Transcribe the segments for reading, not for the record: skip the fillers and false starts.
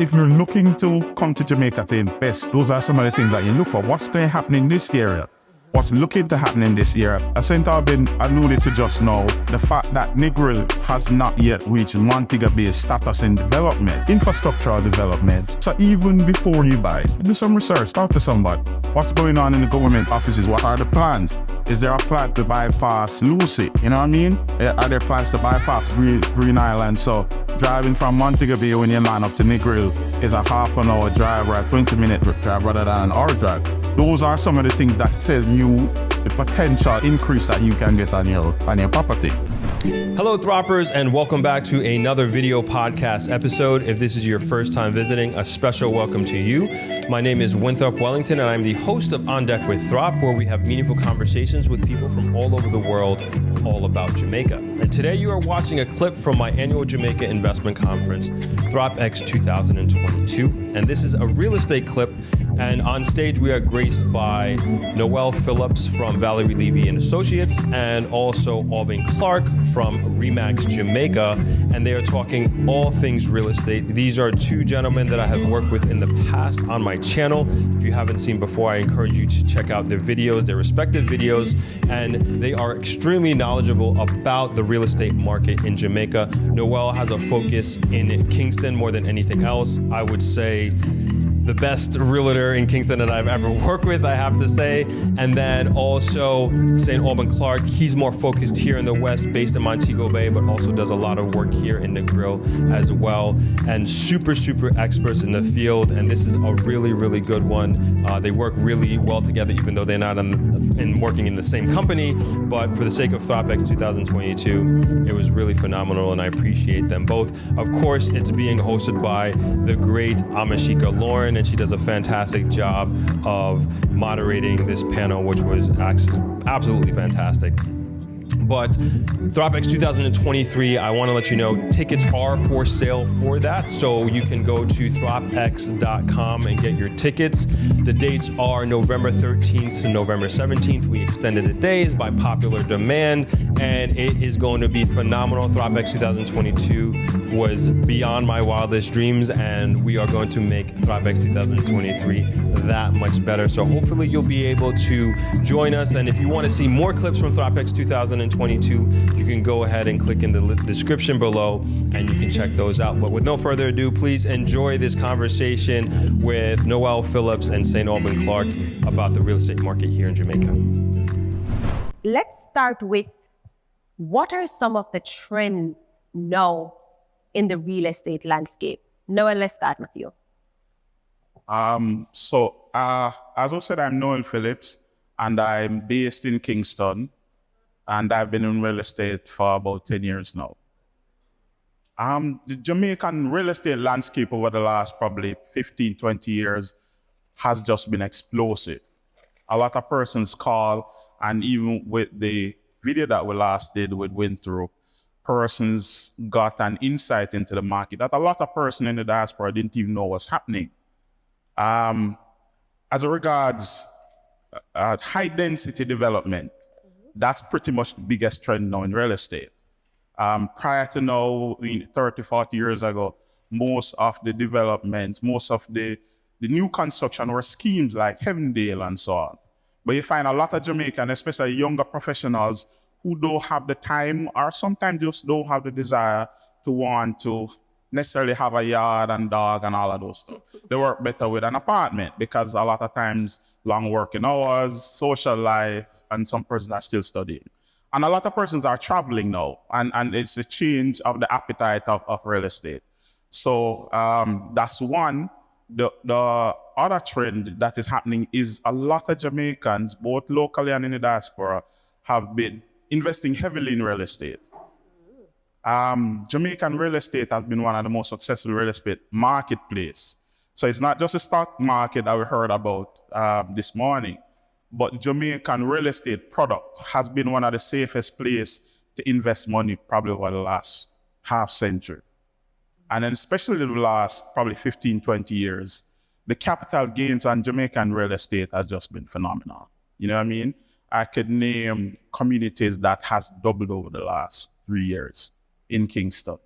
if you're looking to come to Jamaica to invest, those are some of the things that you look for. What's going to happen in this area? What's looking to happen in this year? As St. Aubyn alluded to just now, the fact that Negril has not yet reached Montego Bay status in development, infrastructural development. So even before you buy, do some research, talk to somebody. What's going on in the government offices? What are the plans? Is there a plan to bypass Lucy? You know what I mean? Are there plans to bypass Green Island? So driving from Montego Bay when you land up to Negril is a half an hour drive or a 20-minute drive rather than an hour drive. Those are some of the things that tell you the potential increase that you can get on your property. Hello, Throppers, and welcome back to another video podcast episode. If this is your first time visiting, a special welcome to you. My name is Winthrop Wellington, and I'm the host of On Deck with Throp, where we have meaningful conversations with people from all over the world, all about Jamaica. And today you are watching a clip from my annual Jamaica investment conference, Throp-X 2022. And this is a real estate clip. And on stage, we are graced by Noel Phillips from Valerie, Levy and Associates, and also Aubyn Clarke from ReMax Jamaica. And they are talking all things real estate. These are two gentlemen that I have worked with in the past on my channel. If you haven't seen before, I encourage you to check out their videos, their respective videos. And they are extremely knowledgeable about the real estate market in Jamaica. Noel has a focus in Kingston more than anything else. I would say the best realtor in Kingston that I've ever worked with, I have to say. And then also St. Aubyn Clarke, he's more focused here in the West, based in Montego Bay, but also does a lot of work here in Negril as well. And super experts in the field. And this is a really good one. They work really well together, even though they're not working in the same company. But for the sake of Throp-X 2022, it was really phenomenal, and I appreciate them both. Of course, it's being hosted by the great Amashika Lauren, and she does a fantastic job of moderating this panel, which was absolutely fantastic. But Throp-X 2023, I want to let you know, tickets are for sale for that. So you can go to Throp-X.com and get your tickets. The dates are November 13th to November 17th. We extended the days by popular demand, and it is going to be phenomenal. Throp-X 2022 was beyond my wildest dreams, and we are going to make Throp-X 2023 that much better. So hopefully you'll be able to join us. And if you want to see more clips from Throp-X 2022, you can go ahead and click in the description below and you can check those out. But with no further ado, please enjoy this conversation with Noel Phillips and St. Aubyn Clarke about the real estate market here in Jamaica. Let's start with, what are some of the trends now in the real estate landscape? Noel, let's start with you. As I said, I'm Noel Phillips, and I'm based in Kingston, and I've been in real estate for about 10 years now. The Jamaican real estate landscape over the last probably 15, 20 years has just been explosive. A lot of persons call, and even with the video that we last did with Winthrop, persons got an insight into the market that a lot of persons in the diaspora didn't even know was happening. As regards high density development, that's pretty much the biggest trend now in real estate. Prior to now, 30, 40 years ago, most of the developments, most of the new construction were schemes like Heavendale and so on. But you find a lot of Jamaican, especially younger professionals, who don't have the time or sometimes just don't have the desire to want to necessarily have a yard and dog and all of those stuff. They work better with an apartment because a lot of times long working hours, social life, and some persons are still studying. And a lot of persons are traveling now, and it's a change of the appetite of real estate. So that's one. The other trend that is happening is a lot of Jamaicans, both locally and in the diaspora, have been investing heavily in real estate. Jamaican real estate has been one of the most successful real estate marketplace. So it's not just a stock market that we heard about this morning, but Jamaican real estate product has been one of the safest places to invest money probably over the last half century. And then especially the last probably 15, 20 years, the capital gains on Jamaican real estate has just been phenomenal. You know what I mean? I could name communities that has doubled over the last 3 years in Kingston.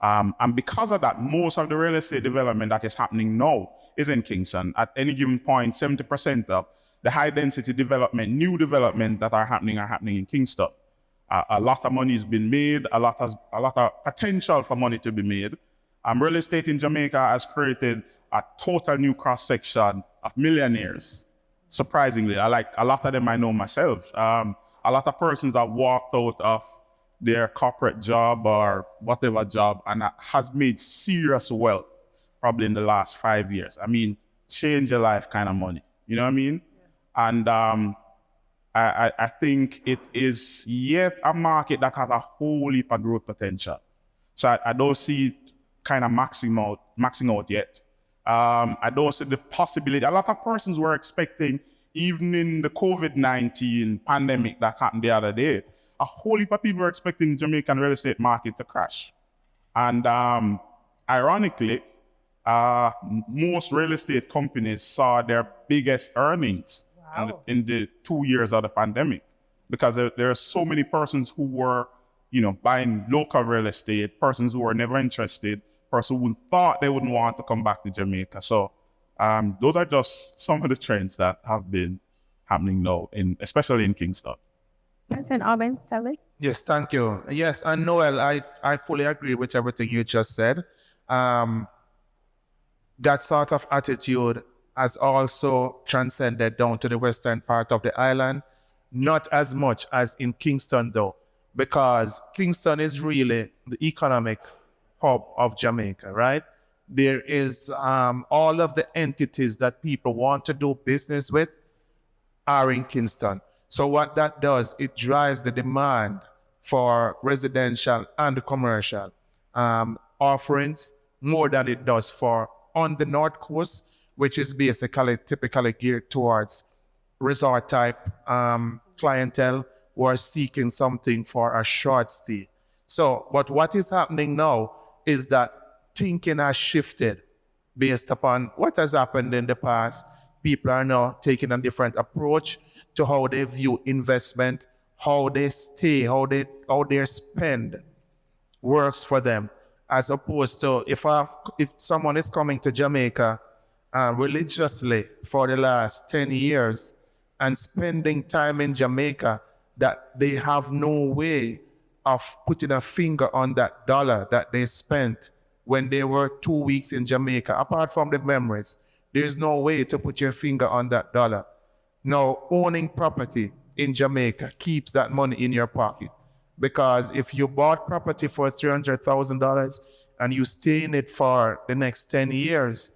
And because of that, most of the real estate development that is happening now is in Kingston. At any given point, 70% of the high density development, new development that are happening in Kingston. A lot of money has been made, a lot of potential for money to be made. Real estate in Jamaica has created a total new cross-section of millionaires. Surprisingly, a lot of them I know myself. A lot of persons that walked out of their corporate job or whatever job and has made serious wealth probably in the last 5 years. I mean, change your life kind of money. You know what I mean? Yeah. And I think it is yet a market that has a whole heap of growth potential. So I don't see it kind of maxing out yet. I don't see the possibility. A lot of persons were expecting, even in the COVID-19 pandemic that happened the other day, a whole heap of people were expecting the Jamaican real estate market to crash. And ironically, most real estate companies saw their biggest earnings in the 2 years of the pandemic, because there are so many persons who were, buying local real estate, persons who were never interested, persons who thought they wouldn't want to come back to Jamaica. So those are just some of the trends that have been happening now, especially in Kingston. Thanks, and Aubyn, tell me. Yes, thank you. Yes, and Noel, I fully agree with everything you just said. That sort of attitude has also transcended down to the western part of the island. Not as much as in Kingston, though, because Kingston is really the economic hub of Jamaica, right? There is all of the entities that people want to do business with are in Kingston. So what that does, it drives the demand for residential and commercial offerings more than it does for on the North Coast, which is basically typically geared towards resort type clientele who are seeking something for a short stay. So, but what is happening now is that thinking has shifted based upon what has happened in the past. People are now taking a different approach to how they view investment, how they stay, how their spend works for them, as opposed to if someone is coming to Jamaica religiously for the last 10 years and spending time in Jamaica, that they have no way of putting a finger on that dollar that they spent when they were 2 weeks in Jamaica. Apart from the memories, there's no way to put your finger on that dollar. Now, owning property in Jamaica keeps that money in your pocket, because if you bought property for $300,000 and you stay in it for the next 10 years,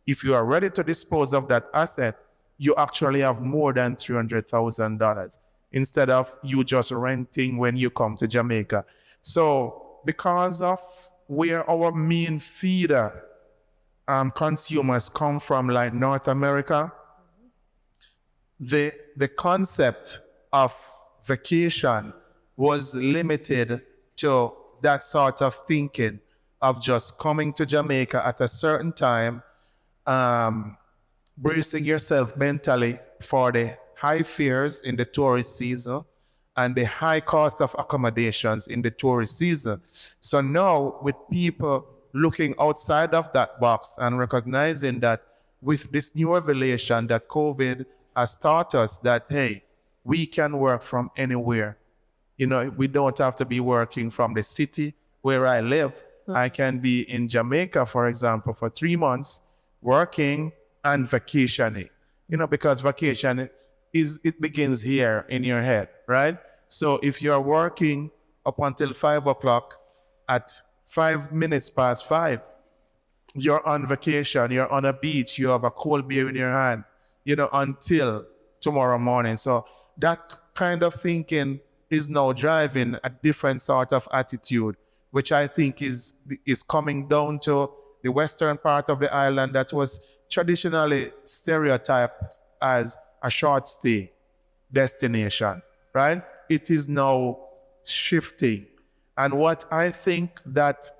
if you are ready to dispose of that asset, you actually have more than $300,000 instead of you just renting when you come to Jamaica. So because of where our main feeder consumers come from, like North America, the concept of vacation was limited to that sort of thinking of just coming to Jamaica at a certain time, bracing yourself mentally for the high fares in the tourist season and the high cost of accommodations in the tourist season. So now, with people looking outside of that box and recognizing that with this new revelation that COVID has taught us that, hey, we can work from anywhere. We don't have to be working from the city where I live. I can be in Jamaica, for example, for 3 months, working and vacationing. Because vacation it begins here in your head, right? So if you're working up until 5 o'clock, at 5 minutes past 5, you're on vacation, you're on a beach, you have a cold beer in your hand, until tomorrow morning. So that kind of thinking is now driving a different sort of attitude, which I think is coming down to the western part of the island that was traditionally stereotyped as a short stay destination, right? It is now shifting. And what I think that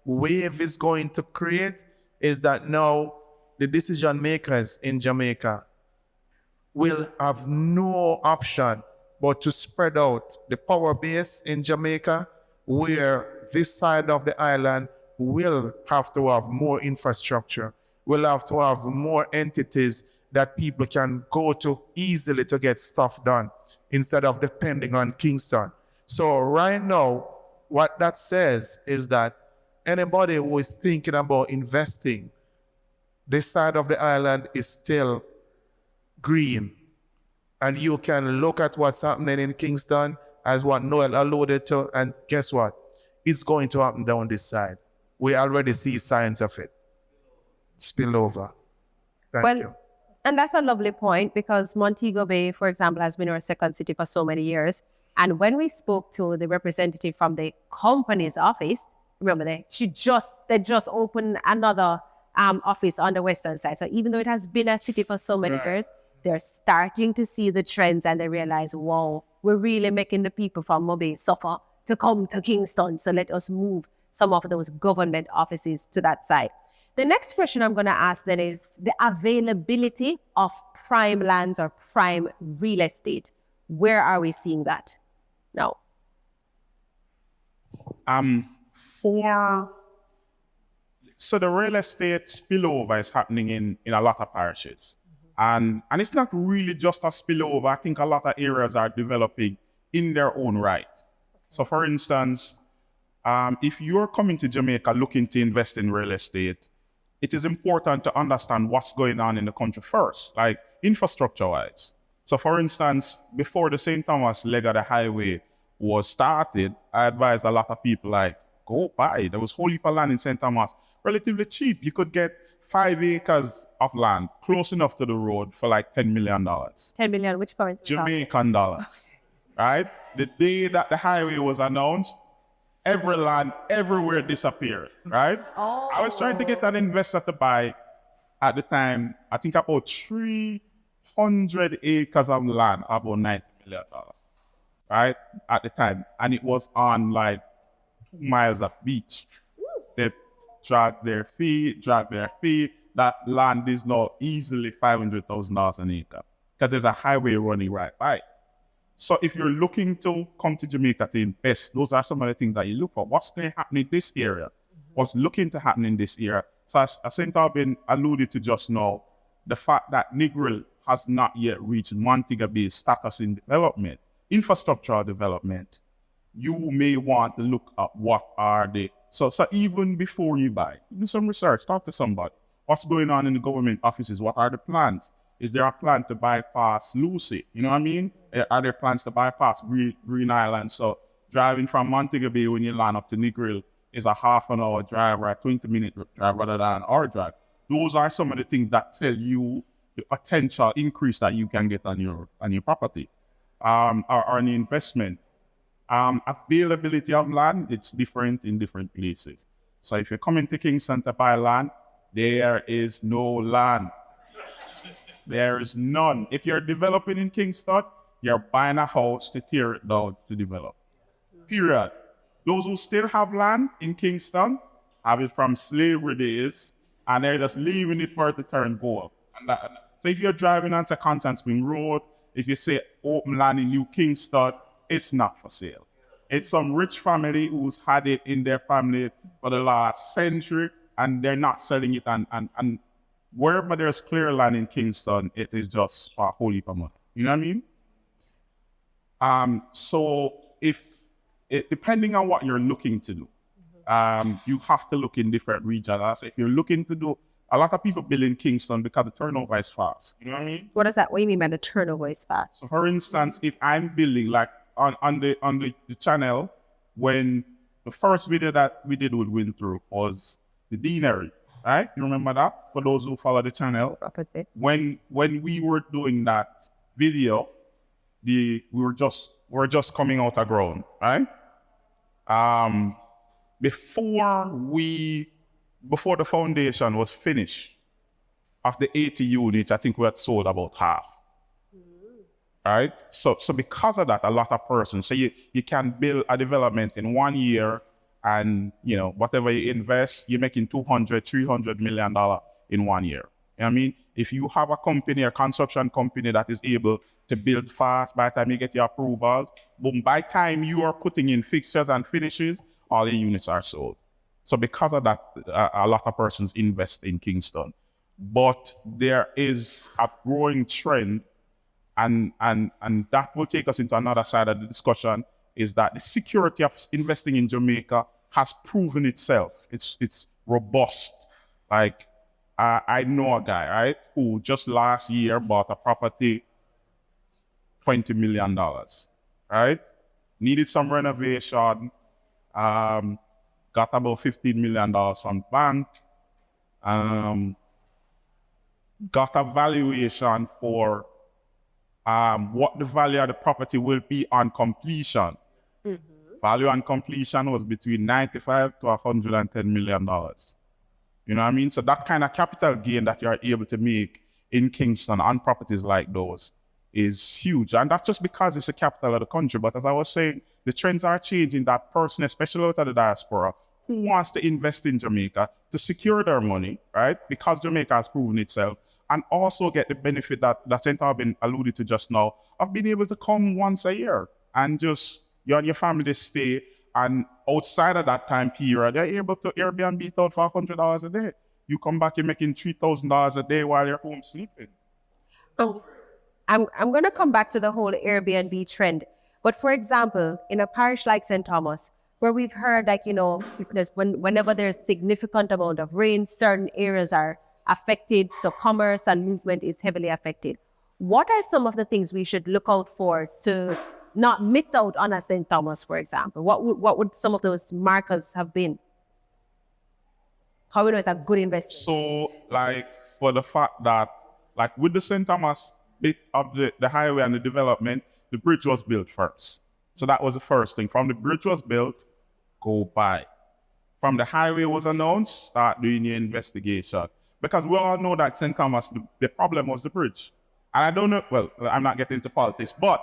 wave is going to create is that now the decision makers in Jamaica will have no option but to spread out the power base in Jamaica, where this side of the island will have to have more infrastructure. We'll have to have more entities that people can go to easily to get stuff done instead of depending on Kingston. So right now, what that says is that anybody who is thinking about investing, this side of the island is still green. And you can look at what's happening in Kingston as what Noel alluded to, and guess what? It's going to happen down this side. We already see signs of it. Spill over. Thank you. And that's a lovely point, because Montego Bay, for example, has been our second city for so many years. And when we spoke to the representative from the company's office, remember they just opened another office on the western side. So even though it has been a city for so many years, they're starting to see the trends and they realize, wow, we're really making the people from Mobe suffer to come to Kingston. So let us move some of those government offices to that side. The next question I'm going to ask then is the availability of prime lands or prime real estate. Where are we seeing that now? So the real estate spillover is happening in a lot of parishes. And it's not really just a spillover. I think a lot of areas are developing in their own right. So for instance, if you're coming to Jamaica looking to invest in real estate, it is important to understand what's going on in the country first, like infrastructure-wise. So for instance, before the St. Thomas leg of the highway was started, I advised a lot of people like, go buy. There was a whole heap of land in St. Thomas, relatively cheap. You could get 5 acres of land close enough to the road for like $10 million. 10 million, which currency? Jamaican dollars, right? The day that the highway was announced, every land everywhere disappeared, right? Oh. I was trying to get an investor to buy at the time, I think about 300 acres of land, about $90 million, right? At the time. And it was on like 2 miles of beach. They dragged their fee. That land is now easily $500,000 an acre because there's a highway running right by it. So if you're looking to come to Jamaica to invest, those are some of the things that you look for. What's going to happen in this area? What's looking to happen in this area? So as St. Aubyn alluded to just now, the fact that Negril has not yet reached Montego Bay's status in development, infrastructural development, you may want to look at what are the... So even before you buy, do some research, talk to somebody. What's going on in the government offices? What are the plans? Is there a plan to bypass Lucy? You know what I mean? Are there plans to bypass Green Island? So driving from Montego Bay when you land up to Negril is a half an hour drive or a 20-minute drive rather than an hour drive. Those are some of the things that tell you the potential increase that you can get on your property or an investment. Availability of land, it's different in different places. So if you're coming to Kingston to buy land, there is no land. There is none. If you're developing in Kingston, you're buying a house to tear it down to develop. Period. Those who still have land in Kingston have it from slavery days, and they're just leaving it for it to turn gold. So if you're driving onto Constant Spring Road, if you say open land in New Kingston, it's not for sale. It's some rich family who's had it in their family for the last century, and they're not selling it. And wherever there's clear land in Kingston, it is just for a whole heap of money. You know what I mean? So depending on what you're looking to do, you have to look in different regions. If you're looking to do, a lot of people build in Kingston because the turnover is fast. You know what I mean? What do you mean by the turnover is fast? So for instance, if I'm building like on the channel, when the first video that we did with Winthrop was the deanery, right? You remember that? For those who follow the channel, when we were doing that video, we were just coming out of ground, right? Before the foundation was finished, of the 80 units, I think we had sold about half. Right? So because of that, a lot of persons, so you can build a development in 1 year, and whatever you invest, you're making $200-300 million in 1 year. You know what I mean? If you have a company, a construction company that is able to build fast, by the time you get your approvals, boom, by the time you are putting in fixtures and finishes, all the units are sold. So because of that, a lot of persons invest in Kingston. But there is a growing trend, and that will take us into another side of the discussion, is that the security of investing in Jamaica has proven itself. It's robust. Like, I know a guy, right, who just last year bought a property, $20 million, right? Needed some renovation, got about $15 million from the bank, got a valuation for what the value of the property will be on completion. Value on completion was between $95 to $110 million. You know what I mean? So that kind of capital gain that you're able to make in Kingston on properties like those is huge. And that's just because it's the capital of the country. But as I was saying, the trends are changing. That person, especially out of the diaspora, who wants to invest in Jamaica to secure their money, right? Because Jamaica has proven itself, and also get the benefit that St. Aubyn alluded to just now, of being able to come once a year and just, you and your family stay, and outside of that time period, they're able to Airbnb it out for $100 a day. You come back, you're making $3,000 a day while you're home sleeping. Oh, I'm going to come back to the whole Airbnb trend. But for example, in a parish like St. Thomas, where we've heard that, whenever there's significant amount of rain, certain areas are affected, so commerce and movement is heavily affected. What are some of the things we should look out for to not miss out on a St. Thomas, for example? What would some of those markers have been? How we know it's a good investment? So, like, for the fact that, like, with the St. Thomas bit of the highway and the development, the bridge was built first. So that was the first thing. From the bridge was built, go by. From the highway was announced, start doing your investigation. Because we all know that St. Thomas, the problem was the bridge. And I don't know, well, I'm not getting into politics, but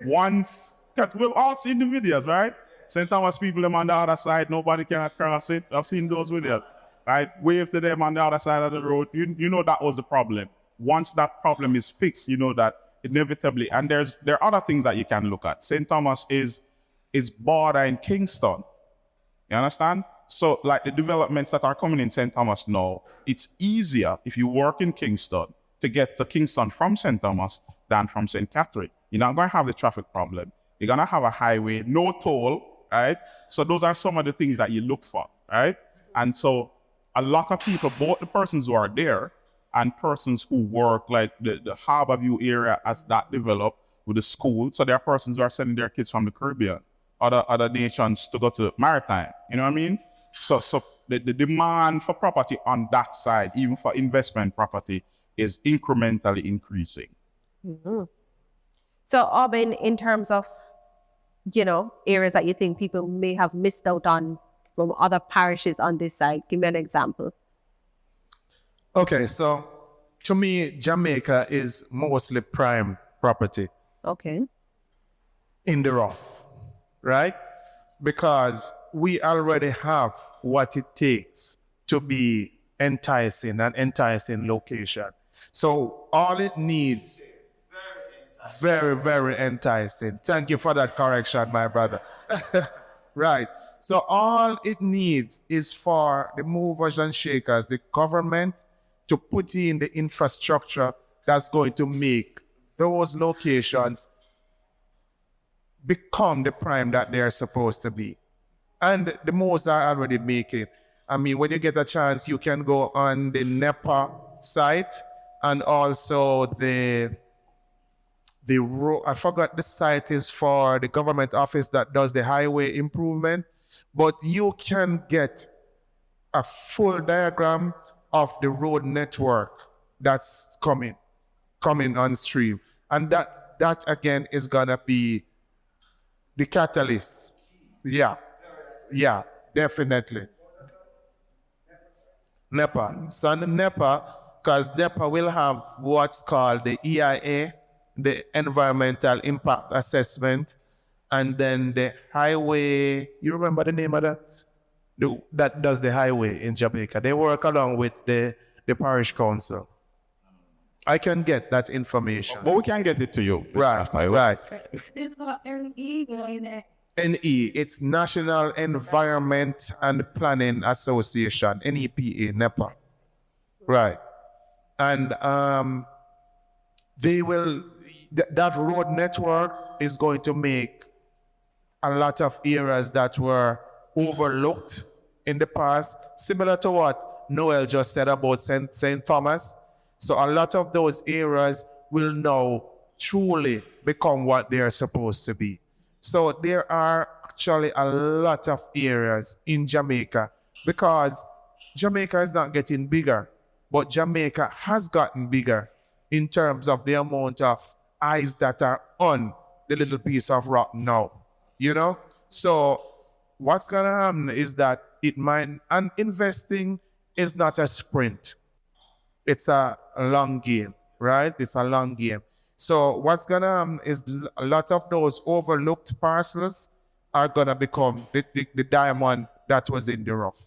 once, because we've all seen the videos, right? St. Thomas people, them on the other side, nobody can cross it. I've seen those videos, right? Wave to them on the other side of the road. You know that was the problem. Once that problem is fixed, you know that inevitably, and there are other things that you can look at. St. Thomas is border in Kingston. You understand? So, like, the developments that are coming in St. Thomas now, it's easier if you work in Kingston to get to Kingston from St. Thomas than from St. Catherine. You're not going to have the traffic problem. You're going to have a highway, no toll, right? So those are some of the things that you look for, right? And so a lot of people, both the persons who are there and persons who work, like the Harbour View area as that developed with the school. So there are persons who are sending their kids from the Caribbean, other nations to go to Maritime. You know what I mean? So the demand for property on that side, even for investment property, is incrementally increasing. Mm-hmm. So, Aubyn, in terms of, areas that you think people may have missed out on from other parishes on this side, give me an example. Okay, so to me, Jamaica is mostly prime property. Okay. In the rough, right? Because we already have what it takes to be enticing location. So all it needs, very, very enticing. Thank you for that correction, my brother. Right. So all it needs is for the movers and shakers, the government, to put in the infrastructure that's going to make those locations become the prime that they're supposed to be. And the most are already making. I mean, when you get a chance, you can go on the NEPA site and also I forgot the site is for the government office that does the highway improvement, but you can get a full diagram of the road network that's coming on stream. And that again is gonna be the catalyst. Yeah, definitely. NEPA. So NEPA, because NEPA will have what's called the EIA, the Environmental Impact Assessment, and then the highway, you remember the name of that? That does the highway in Jamaica. They work along with the parish council. I can get that information. But we can get it to you. Right. NE, it's National Environment and Planning Association, NEPA, NEPA. Right. And that road network is going to make a lot of areas that were overlooked in the past, similar to what Noel just said about St. Thomas. So a lot of those areas will now truly become what they are supposed to be. So there are actually a lot of areas in Jamaica because Jamaica is not getting bigger, but Jamaica has gotten bigger in terms of the amount of eyes that are on the little piece of rock now, you know? So what's gonna happen is that and investing is not a sprint. It's a long game, right? It's a long game. So what's gonna happen is a lot of those overlooked parcels are gonna become the diamond that was in the rough.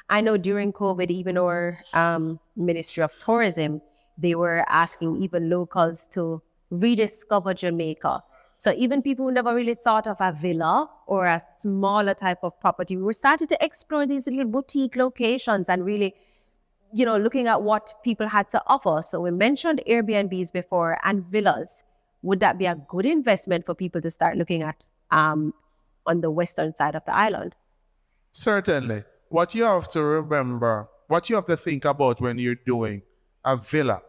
I know during COVID, even our Ministry of Tourism, they were asking even locals to rediscover Jamaica. So even people who never really thought of a villa or a smaller type of property, we were starting to explore these little boutique locations and really, looking at what people had to offer. So we mentioned Airbnbs before and villas. Would that be a good investment for people to start looking at on the western side of the island? Certainly. What you have to remember, what you have to think about when you're doing a villa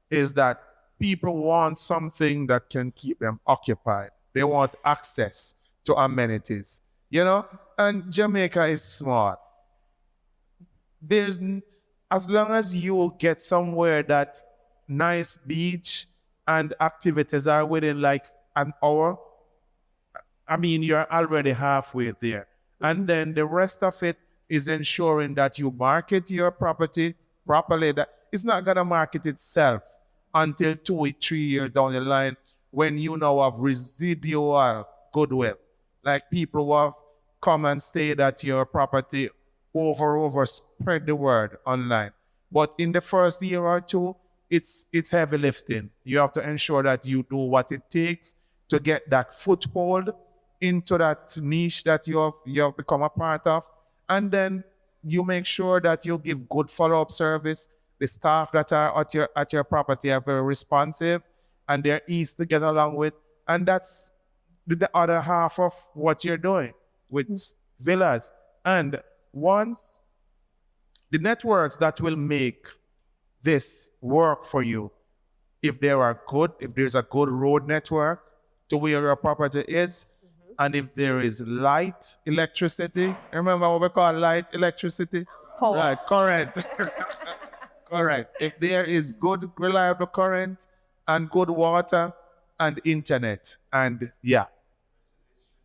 is that people want something that can keep them occupied. They want access to amenities, and Jamaica is smart. As long as you get somewhere that nice beach and activities are within like an hour, you're already halfway there. And then the rest of it is ensuring that you market your property properly. That it's not going to market itself until 2 or 3 years down the line when you now have residual goodwill. Like people who have come and stayed at your property over, spread the word online. But in the first year or two, it's heavy lifting. You have to ensure that you do what it takes to get that foothold into that niche that you have become a part of. And then you make sure that you give good follow-up service. The staff that are at your property are very responsive and they're easy to get along with. And that's the other half of what you're doing with villas. And once the networks that will make this work for you, if there's a good road network to where your property is, and if there is light electricity, remember what we call light electricity? Power. Right, current. Correct. If there is good, reliable current and good water and internet, and the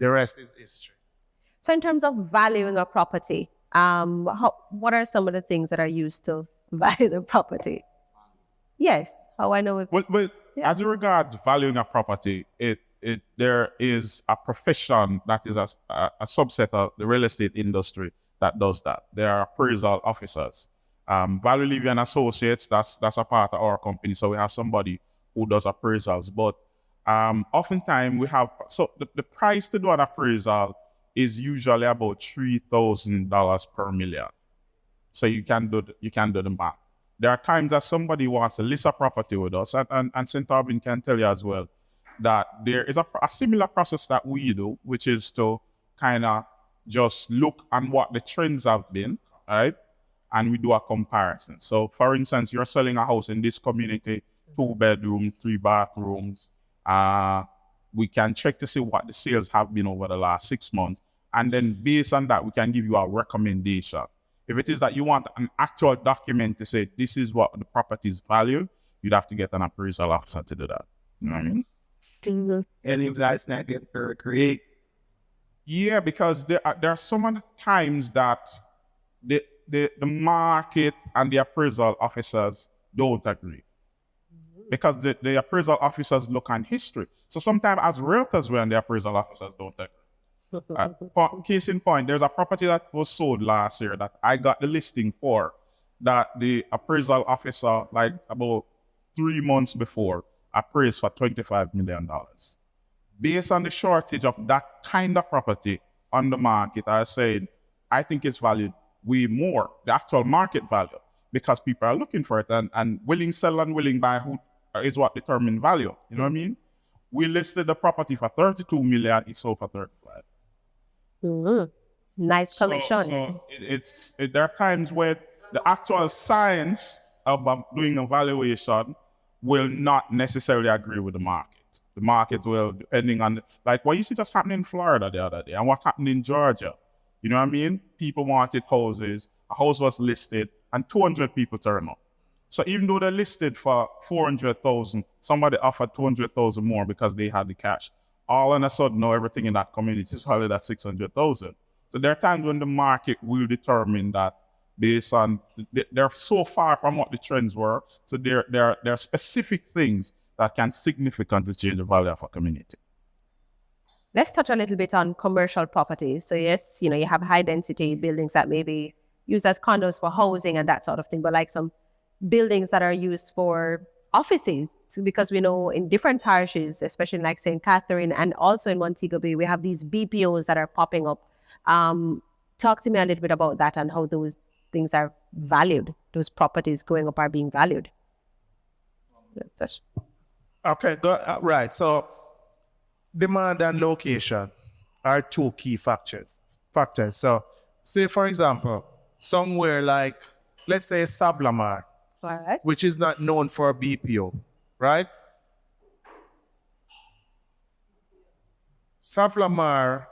rest is history. So in terms of valuing a property, what are some of the things that are used to value the property? Yes, how I know it. Well, as regards valuing a property, there is a profession that is a subset of the real estate industry that does that. There are appraisal officers. Valerie, Levy and Associates, that's a part of our company. So we have somebody who does appraisals. But oftentimes the price to do an appraisal is usually about $3,000 per million. So you can do the math. There are times that somebody wants to list a property with us, and St. Aubyn can tell you as well that there is a similar process that we do, which is to kind of just look at what the trends have been, right? And we do a comparison. So for instance, you're selling a house in this community, 2 bedrooms, 3 bathrooms. We can check to see what the sales have been over the last 6 months. And then based on that, we can give you a recommendation. If it is that you want an actual document to say, this is what the property is valued, you'd have to get an appraisal officer to do that. You know what I mean? And if that's not good for create. Yeah, because there are so many times that the market and the appraisal officers don't agree. Because the appraisal officers look on history. So sometimes as realtors, when the appraisal officers don't agree. Case in point, there's a property that was sold last year that I got the listing for, that the appraisal officer, like about 3 months before, appraised for $25 million. Based on the shortage of that kind of property on the market, I said, I think it's valued way more, the actual market value, because people are looking for it, and willing sell and willing buy who is what determine value. You know what I mean? We listed the property for 32 million, it sold for 35. Nice commission. So there are times where the actual science of doing a valuation will not necessarily agree with the market. The market will, depending on, like what you see just happening in Florida the other day and what happened in Georgia. You know what I mean? People wanted houses. A house was listed and 200 people turned up. So even though they're listed for 400,000, somebody offered 200,000 more because they had the cash. All of a sudden, now everything in that community is valued at 600,000. So there are times when the market will determine that based on, they're so far from what the trends were. So there are specific things that can significantly change the value of a community. Let's touch a little bit on commercial properties. So yes, you have high density buildings that may be used as condos for housing and that sort of thing, but like some buildings that are used for offices, because we know in different parishes, especially like St. Catherine and also in Montego Bay, we have these BPOs that are popping up. Talk to me a little bit about that and how those things are valued, those properties going up are being valued. Okay, right. So demand and location are two key factors. So say, for example, somewhere like, let's say Savlamar, Right. which is not known for BPO, right? Savlamar,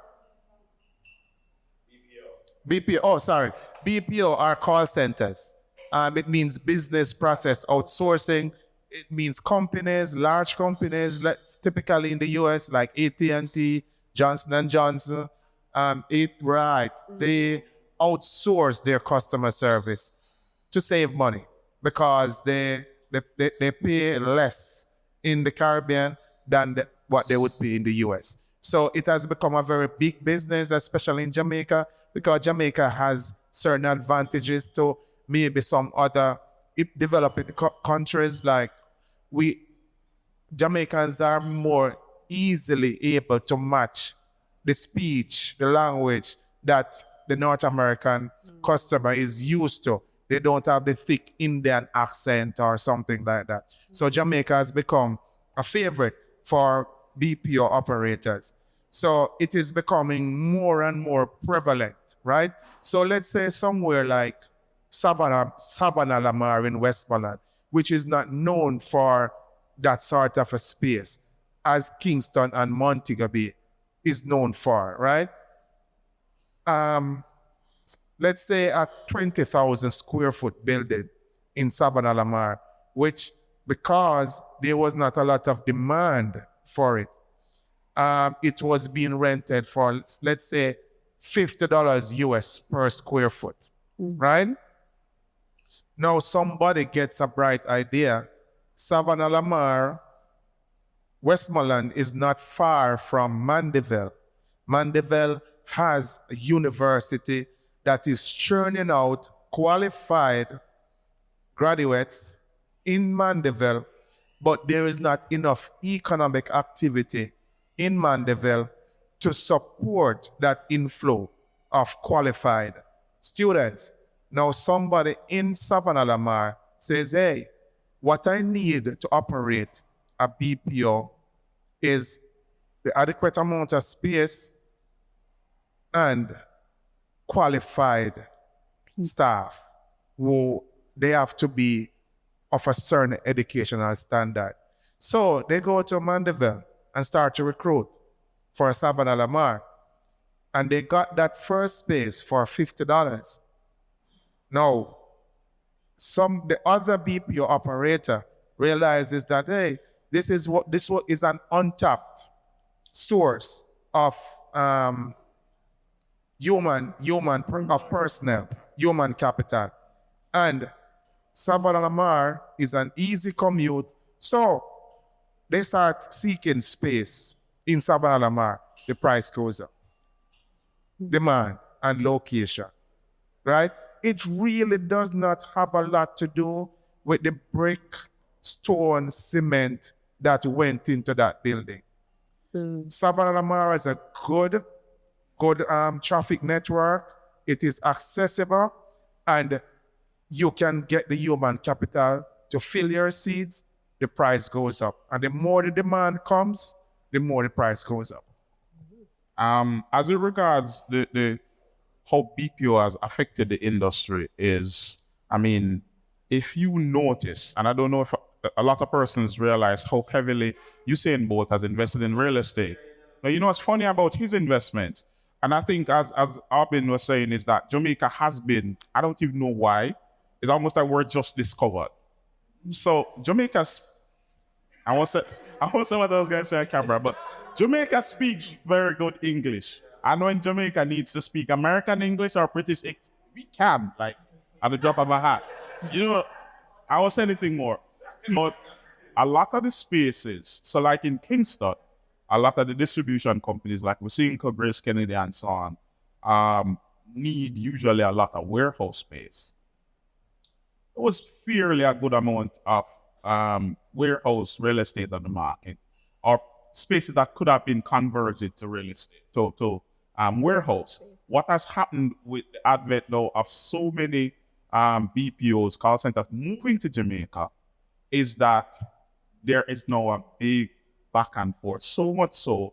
BPO are call centers. It means business process outsourcing. It means companies, large companies, typically in the US, like AT&T, Johnson & Johnson. They outsource their customer service to save money because they pay less in the Caribbean than what they would pay in the US. So it has become a very big business, especially in Jamaica, because Jamaica has certain advantages to maybe some other developing countries. Like Jamaicans are more easily able to match the speech, the language that the North American customer is used to. They don't have the thick Indian accent or something like that. So Jamaica has become a favorite for BPO operators. So it is becoming more and more prevalent, right? So let's say somewhere like Savannah Lamar in Westmoreland, which is not known for that sort of a space, as Kingston and Montego Bay is known for, right? Let's say a 20,000 square foot building in Savannah Lamar, which because there was not a lot of demand for it, it was being rented for, let's say, $50 US per square foot, right? Now somebody gets a bright idea. Savannah Lamar, Westmoreland is not far from Mandeville. Mandeville has a university that is churning out qualified graduates in Mandeville, but there is not enough economic activity in Mandeville to support that inflow of qualified students. Now somebody in Savannah Lamar says, hey, what I need to operate a BPO is the adequate amount of space and qualified staff who they have to be of a certain educational standard. So they go to Mandeville and start to recruit for Savannah Lamar. And they got that first space for $50. Now, the other BPO operator realizes that, hey, this is an untapped source of personnel, human capital. And Savannah Lamar is an easy commute. So they start seeking space in Savannah Lamar. The price goes up. Demand and location, right? It really does not have a lot to do with the brick, stone, cement that went into that building. Savannah Lamar is a good traffic network. It is accessible, and you can get the human capital to fill your seats. The price goes up, and the more the demand comes, the more the price goes up. As it regards the how BPO has affected the industry is, I mean, if you notice, and I don't know if a lot of persons realize how heavily Usain Bolt has invested in real estate. Now, you know what's funny about his investments, and I think as Aubyn was saying, is that Jamaica has been, I don't even know why, it's almost like we're just discovered. So Jamaica's, I won't say what I was going to say on camera, but Jamaica speaks very good English. I know in Jamaica needs to speak American English or British English. We can, like, at the drop of a hat. You know, I won't say anything more. But a lot of the spaces, so like in Kingston, a lot of the distribution companies like we're seeing Grace Kennedy and so on, need usually a lot of warehouse space. It was fairly a good amount of warehouse real estate on the market, or spaces that could have been converted to real estate, to warehouse. What has happened with the advent now of so many BPOs, call centers, moving to Jamaica is that there is now a big back and forth. So much so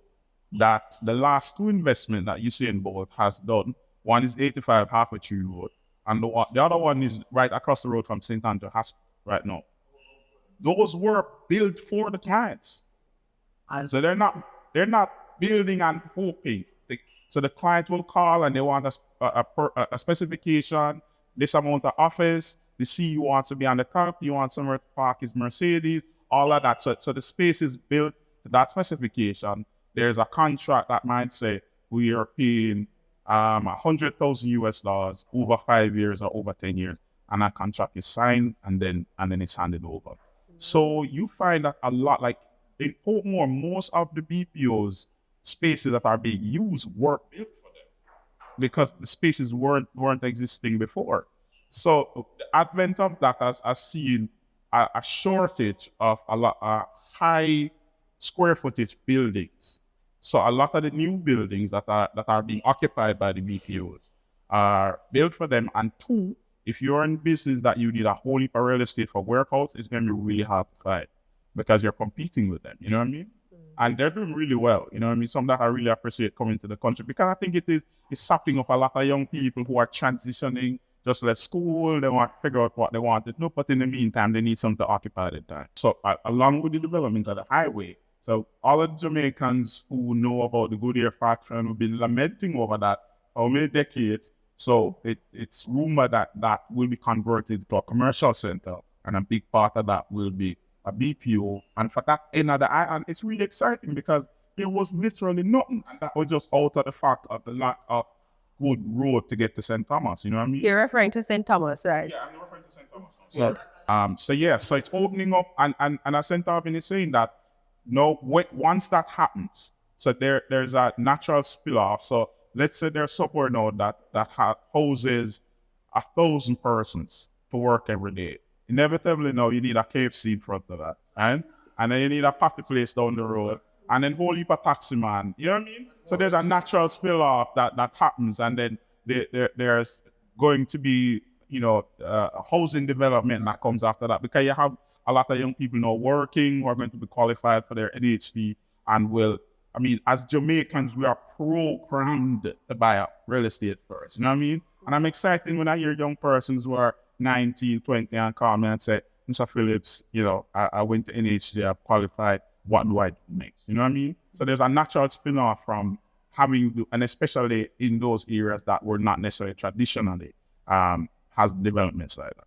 that the last two investments that Usain Bolt has done, one is 85 Harpatry Road, and the other one is right across the road from St. Andrew Hospital right now. Those were built for the clients. So they're not building and hoping. So the client will call and they want a specification, this amount of office, the CEO wants to be on the top, he wants somewhere to park his Mercedes, all of that. So the space is built to that specification. There's a contract that might say we are paying $100,000 over 5 years or over 10 years, and that contract is signed and then it's handed over. So you find that a lot, like in Portmore, most of the BPOs spaces that are being used were built for them because the spaces weren't existing before. So the advent of that has seen a shortage of a lot of high square footage buildings. So a lot of the new buildings that are being occupied by the BPOs are built for them. And two, if you're in business that you need a whole heap of real estate for warehouse, it's going to be really hard to find because you're competing with them. You know what I mean? And they're doing really well. You know what I mean? Some that I really appreciate coming to the country because I think it's sapping up a lot of young people who are transitioning, just left school, they want to figure out what they want to do, but in the meantime, they need something to occupy their time. So along with the development of the highway, so all of the Jamaicans who know about the Goodyear factory and have been lamenting over that for many decades, so it's rumored that will be converted to a commercial center, and a big part of that will be a BPO. And for that end of the island, it's really exciting because there was literally nothing, and that was just out of the fact of the lack of good road to get to St. Thomas. You know what I mean? You're referring to St. Thomas, right? Yeah, I'm referring to St. Thomas. So it's opening up, and as St. Aubyn is saying that, once that happens, so there's a natural spill off. So let's say there's somewhere now that houses 1,000 persons to work every day. Inevitably now you need a KFC in front of that, right? And then you need a party place down the road, and then whole heap of taxi man. You know what I mean? So there's a natural spill off that happens, and then there's going to be housing development that comes after that, because you have a lot of young people now working who are going to be qualified for their NHD and as Jamaicans, we are programmed to buy up real estate first. You know what I mean? And I'm excited when I hear young persons who are 19, 20 and call me and say, Mr. Phillips, I went to NHD, I've qualified, what do I do next? You know what I mean? So there's a natural spin-off from having, and especially in those areas that were not necessarily traditionally has developments like that.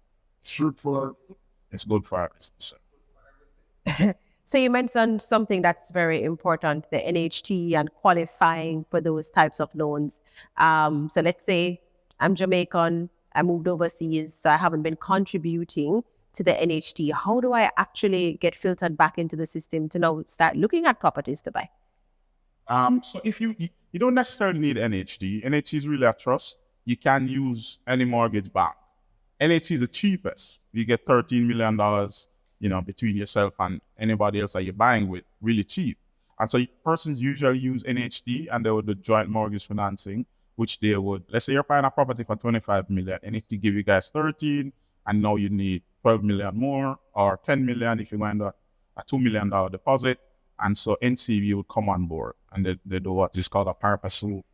It's good for our business. So you mentioned something that's very important, the NHT and qualifying for those types of loans. So let's say I'm Jamaican, I moved overseas, so I haven't been contributing to the NHT. How do I actually get filtered back into the system to now start looking at properties to buy? So if you don't necessarily need NHT. NHT is really a trust. You can use any mortgage bank. NHT is the cheapest. You get $13 million, between yourself and anybody else that you're buying with, really cheap. And so persons usually use NHD and they would do joint mortgage financing, which they would, let's say you're buying a property for 25 million, NHD give you guys 13, and now you need 12 million more, or 10 million if you want a $2 million deposit. And so NCB would come on board and they do what is called a parcel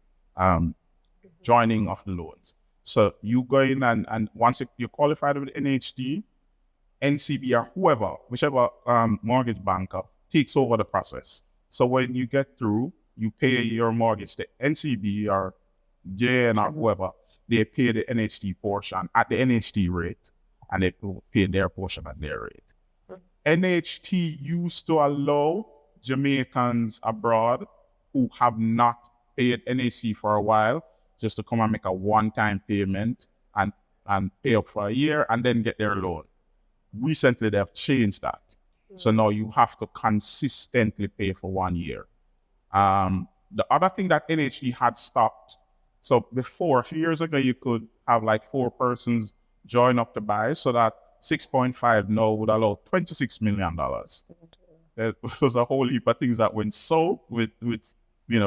joining of the loans. So you go in and once you're qualified with NHD, NCB or whoever, whichever mortgage banker takes over the process. So when you get through, you pay your mortgage to NCB or JN or whoever, they pay the NHD portion at the NHD rate and they pay their portion at their rate. NHT used to allow Jamaicans abroad who have not paid NHT for a while just to come and make a one-time payment and pay up for a year and then get their loan. Recently, they have changed that. So now you have to consistently pay for 1 year. The other thing that NHD had stopped, so before, a few years ago, you could have like 4 persons join up to buy, so that 6.5 now would allow $26 million. There was a whole heap of things that went south with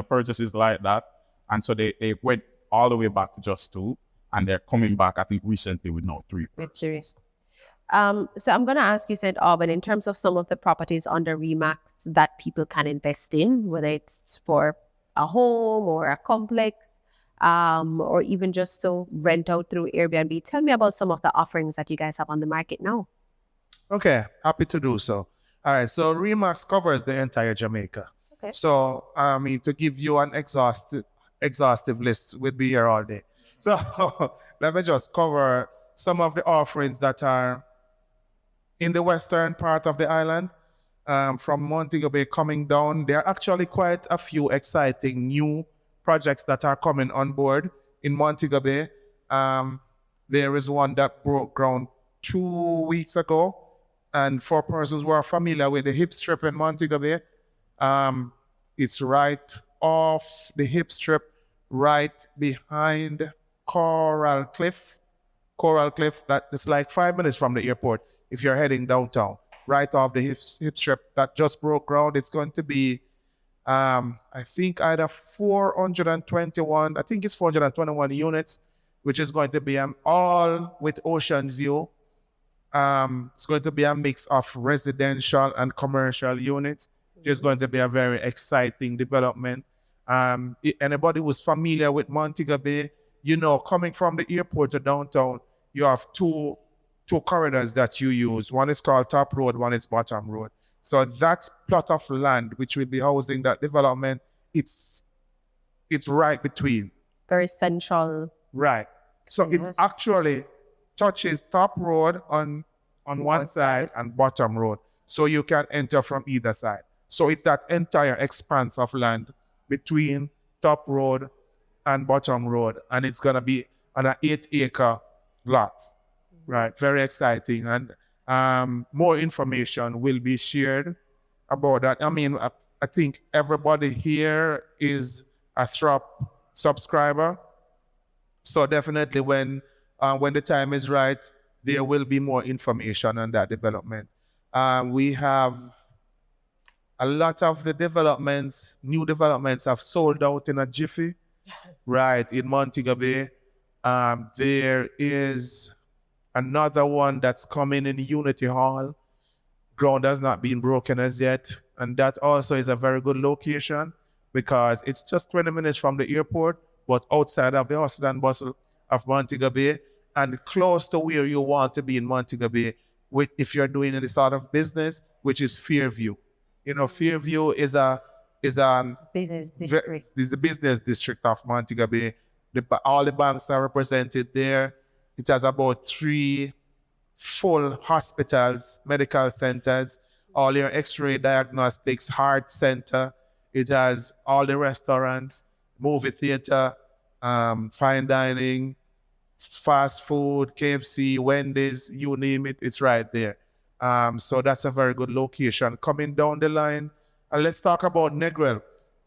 purchases like that. And so they went all the way back to just 2, and they're coming back, I think, recently with now 3 persons. So I'm going to ask you, said Aubyn, in terms of some of the properties under ReMax that people can invest in, whether it's for a home or a complex, or even just to rent out through Airbnb. Tell me about some of the offerings that you guys have on the market now. Okay, happy to do so. All right, so ReMax covers the entire Jamaica. Okay. So, to give you an exhaustive list, we'd be here all day. So, let me just cover some of the offerings that are in the western part of the island, from Montego Bay coming down. There are actually quite a few exciting new projects that are coming on board in Montego Bay. There is one that broke ground 2 weeks ago. And for persons who are familiar with the hip strip in Montego Bay, it's right off the hip strip, right behind Coral Cliff, that is like 5 minutes from the airport if you're heading downtown, right off the hip strip that just broke ground. It's going to be, I think either 421 units, which is going to be all with ocean view. It's going to be a mix of residential and commercial units. It's going to be a very exciting development. Anybody who's familiar with Montego Bay, coming from the airport to downtown, you have two corridors that you use. One is called Top Road, one is Bottom Road. So that plot of land, which will be housing that development, it's right between. Very central. Right. So it actually touches Top Road on one side and Bottom Road. So you can enter from either side. So it's that entire expanse of land between Top Road and Bottom Road. And it's going to be on an 8-acre lot. Right. Very exciting. And more information will be shared about that. I mean, I think everybody here is a Throp subscriber. So definitely when the time is right, there will be more information on that development. We have a lot of the new developments have sold out in a jiffy, right, in Montego Bay. There is another one that's coming in Unity Hall. Ground has not been broken as yet. And that also is a very good location because it's just 20 minutes from the airport, but outside of the hustle and bustle of Montego Bay and close to where you want to be in Montego Bay if you're doing any sort of business, which is Fairview. Fairview is Business district. Is the business district of Montego Bay. All the banks are represented there. It has about 3 full hospitals, medical centers, all your X-ray diagnostics, heart center. It has all the restaurants, movie theater, fine dining, fast food, KFC, Wendy's, you name it, it's right there. So that's a very good location. Coming down the line, and let's talk about Negril.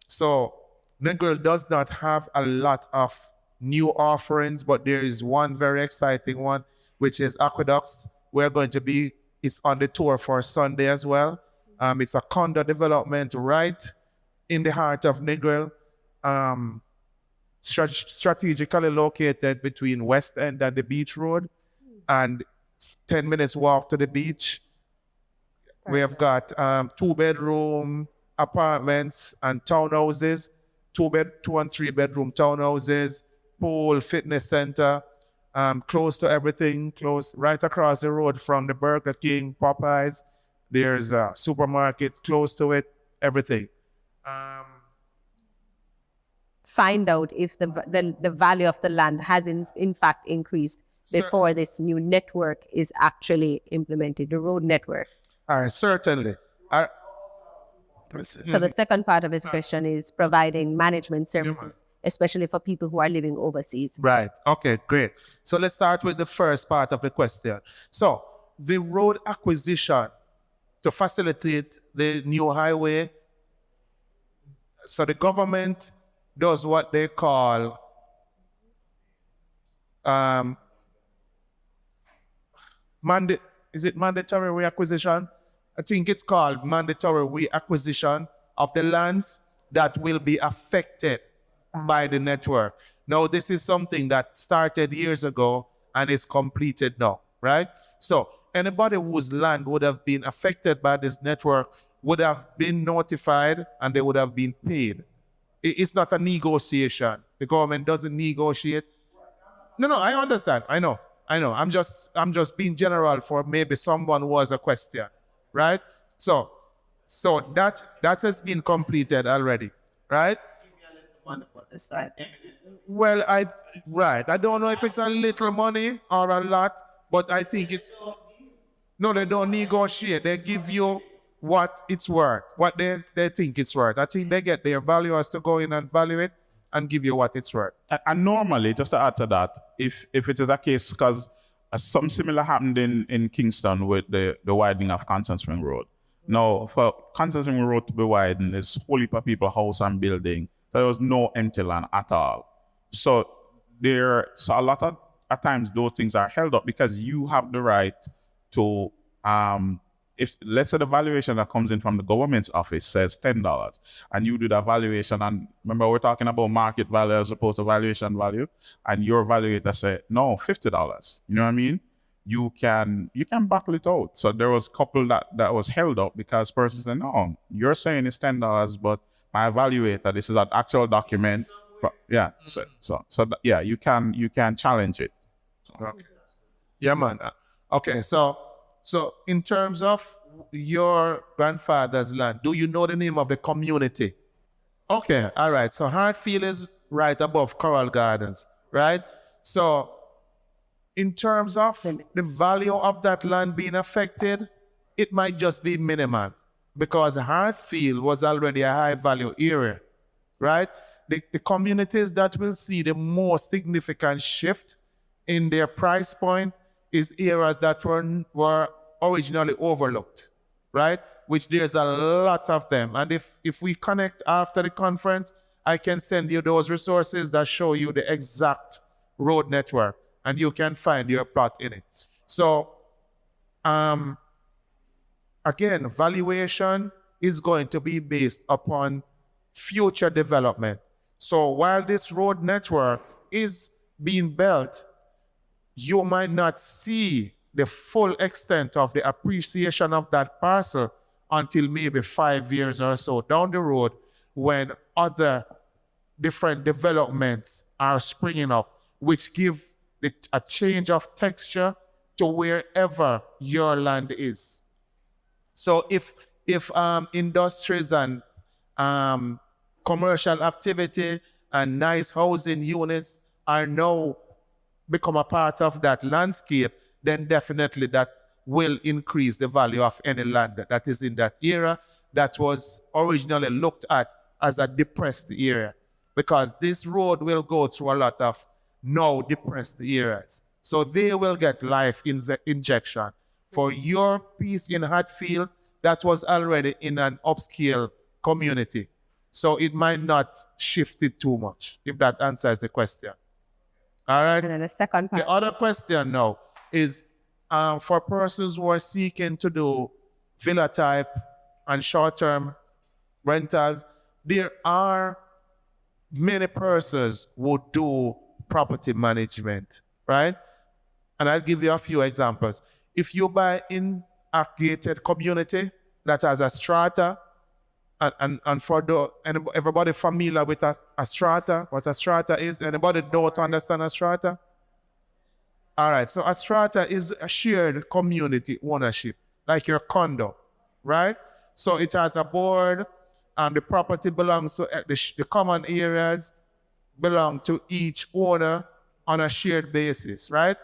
So Negril does not have a lot of new offerings, but there is one very exciting one, which is Aqueducts. It's on the tour for Sunday as well. It's a condo development right in the heart of Negril, strategically located between West End and the Beach Road, and 10 minutes walk to the beach. We have got 2-bedroom apartments and townhouses, 2 and 3 bedroom townhouses, pool, fitness center, close to everything, close right across the road from the Burger King, Popeyes. There's a supermarket close to it, everything. Find out if the value of the land has in fact increased before this new network is actually implemented, the road network. Certainly. So the second part of his question is providing management services, especially for people who are living overseas. Right. Okay, great. So let's start with the first part of the question. So the road acquisition to facilitate the new highway. So the government does what they call is it mandatory reacquisition? I think it's called mandatory reacquisition of the lands that will be affected by the network. Now, this is something that started years ago and is completed now, right? So anybody whose land would have been affected by this network would have been notified and they would have been paid. It's not a negotiation. The government doesn't negotiate. No, I understand. I know. I'm just being general for maybe someone who has a question, right? So that has been completed already, right? Well, I don't know if it's a little money or a lot, but I think it's no. They don't negotiate. They give you what it's worth, what they think it's worth. I think they get their valuers to go in and value it and give you what it's worth. And normally, just to add to that, if it is a case, because something similar happened in Kingston with the widening of Constant Spring Road. Now, for Constant Spring Road to be widened, there's a whole heap of people, house and building. So there was no empty land at all. So a lot of at times those things are held up because you have the right to if let's say the valuation that comes in from the government's office says $10 and you do the valuation, and remember we're talking about market value as opposed to valuation value, and your valuator said no, $50. You know what I mean? You can battle it out. So there was a couple that was held up because person said, no, you're saying it's $10, but my evaluator, this is an actual document. Yeah. Yeah, you can challenge it. Okay. Yeah, man. Okay, so in terms of your grandfather's land, do you know the name of the community? Okay, all right. So Hartfield is right above Coral Gardens, right? So in terms of the value of that land being affected, it might just be minimal because Hartfield was already a high value area, right? The communities that will see the most significant shift in their price point is areas that were originally overlooked, right? Which there's a lot of them. And if we connect after the conference, I can send you those resources that show you the exact road network and you can find your plot in it. So, again, valuation is going to be based upon future development. So while this road network is being built, you might not see the full extent of the appreciation of that parcel until maybe 5 years or so down the road when other different developments are springing up, which give it a change of texture to wherever your land is. So if industries and commercial activity and nice housing units are now become a part of that landscape, then definitely that will increase the value of any land that is in that area that was originally looked at as a depressed area, because this road will go through a lot of now depressed areas. So they will get life injection. For your piece in Hatfield, that was already in an upscale community. So it might not shift it too much, if that answers the question. All right. And then the second part. The other question now is for persons who are seeking to do villa type and short-term rentals, there are many persons who do property management, right? And I'll give you a few examples. If you buy in a gated community that has a strata, and for everybody familiar with a strata, what a strata is, anybody don't understand a strata? All right, so a strata is a shared community ownership, like your condo, right? So it has a board, and the property belongs to the common areas belong to each owner on a shared basis, right?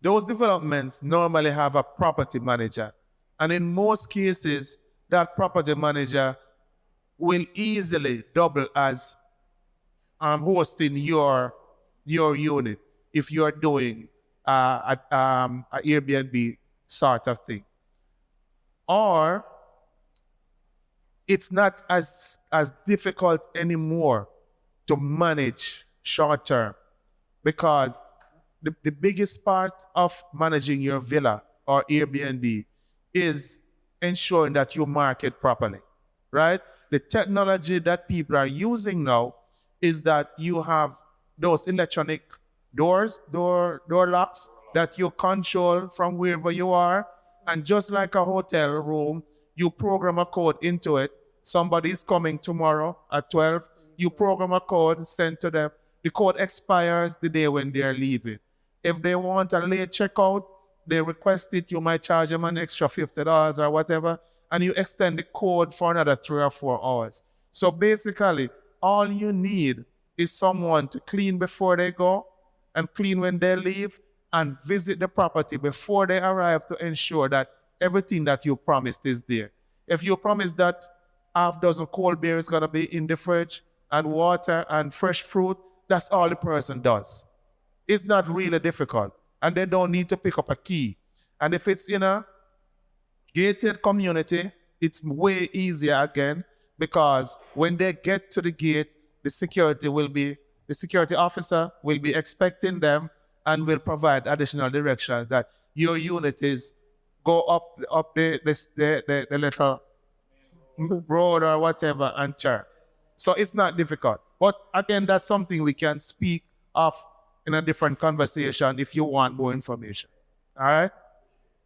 Those developments normally have a property manager. And in most cases, that property manager will easily double as hosting your unit if you're doing a Airbnb sort of thing. Or it's not as difficult anymore to manage short term, because the biggest part of managing your villa or Airbnb is ensuring that you market properly, right? The technology that people are using now is that you have those electronic door locks that you control from wherever you are. And just like a hotel room, you program a code into it. Somebody is coming tomorrow at 12. You program a code, send to them. The code expires the day when they are leaving. If they want a late checkout, they request it, you might charge them an extra $50 or whatever, and you extend the code for another 3 or 4 hours. So basically, all you need is someone to clean before they go and clean when they leave and visit the property before they arrive to ensure that everything that you promised is there. If you promise that half dozen cold beer is going to be in the fridge and water and fresh fruit, that's all the person does. It's not really difficult, and they don't need to pick up a key. And if it's in a gated community, it's way easier again, because when they get to the gate, the security officer will be expecting them and will provide additional directions that your unit is go up the little road or whatever and turn. So it's not difficult. But again, that's something we can speak of in a different conversation if you want more information. All right?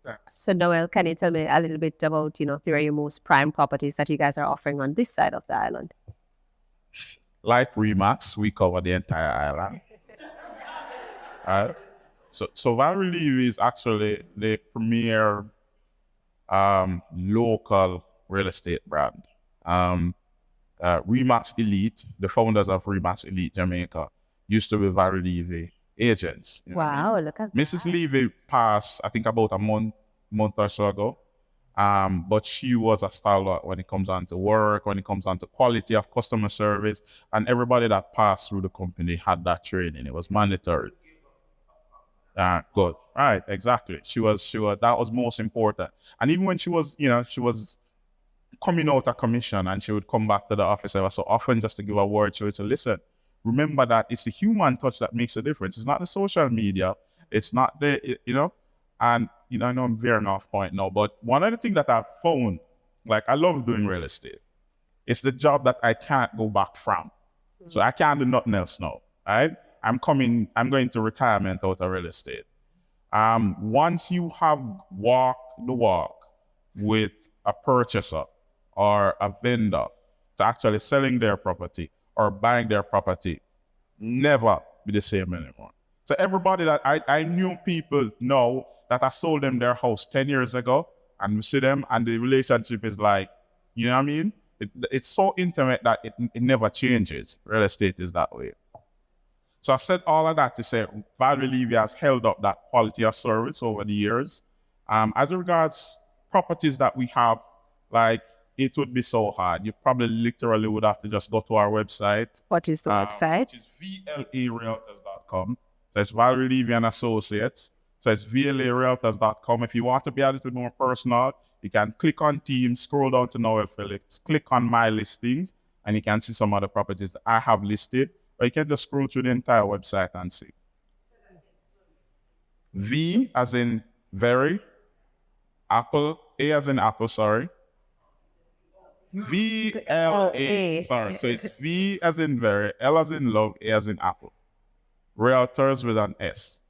Thanks. So Noel, can you tell me a little bit about, three of your most prime properties that you guys are offering on this side of the island? Like ReMax, we cover the entire island. So Valerie Levy is actually the premier local real estate brand. ReMax Elite, the founders of ReMax Elite Jamaica, used to be Valerie Levy agents. Wow, look at Mrs. Levy passed, I think, about a month or so ago. But she was a stalwart when it comes on to work, when it comes on to quality of customer service, and everybody that passed through the company had that training. It was mandatory. Good. Right, exactly. She was, that was most important. And even when she was coming out of commission and she would come back to the office ever so often just to give a word, she would say, listen, remember that it's the human touch that makes a difference. It's not the social media. It's not the, and, I know I'm veering off point now, but one of the things that I've found, like, I love doing real estate. It's the job that I can't go back from. So I can't do nothing else now, right? I'm going to retirement out of real estate. Once you have walked the walk with a purchaser or a vendor to actually selling their property or buying their property, never be the same anymore. So everybody that I knew people know that I sold them their house 10 years ago, and we see them and the relationship is like, you know what I mean? It's so intimate that it never changes. Real estate is that way. So I said all of that to say Valerie Levy has held up that quality of service over the years. As regards properties that we have, like, it would be so hard. You probably literally would have to just go to our website. What is the website? Which is vlarealtors.com. So it's Valerie Levy and Associates. So it's vlarealtors.com. If you want to be a little more personal, you can click on Teams, scroll down to Noel Phillips, click on My Listings, and you can see some of the properties that I have listed. Or you can just scroll through the entire website and see. V as in very, Apple, A as in Apple, sorry. VLA. Sorry. So it's V as in very, L as in love, A as in apple. Realtors with an S.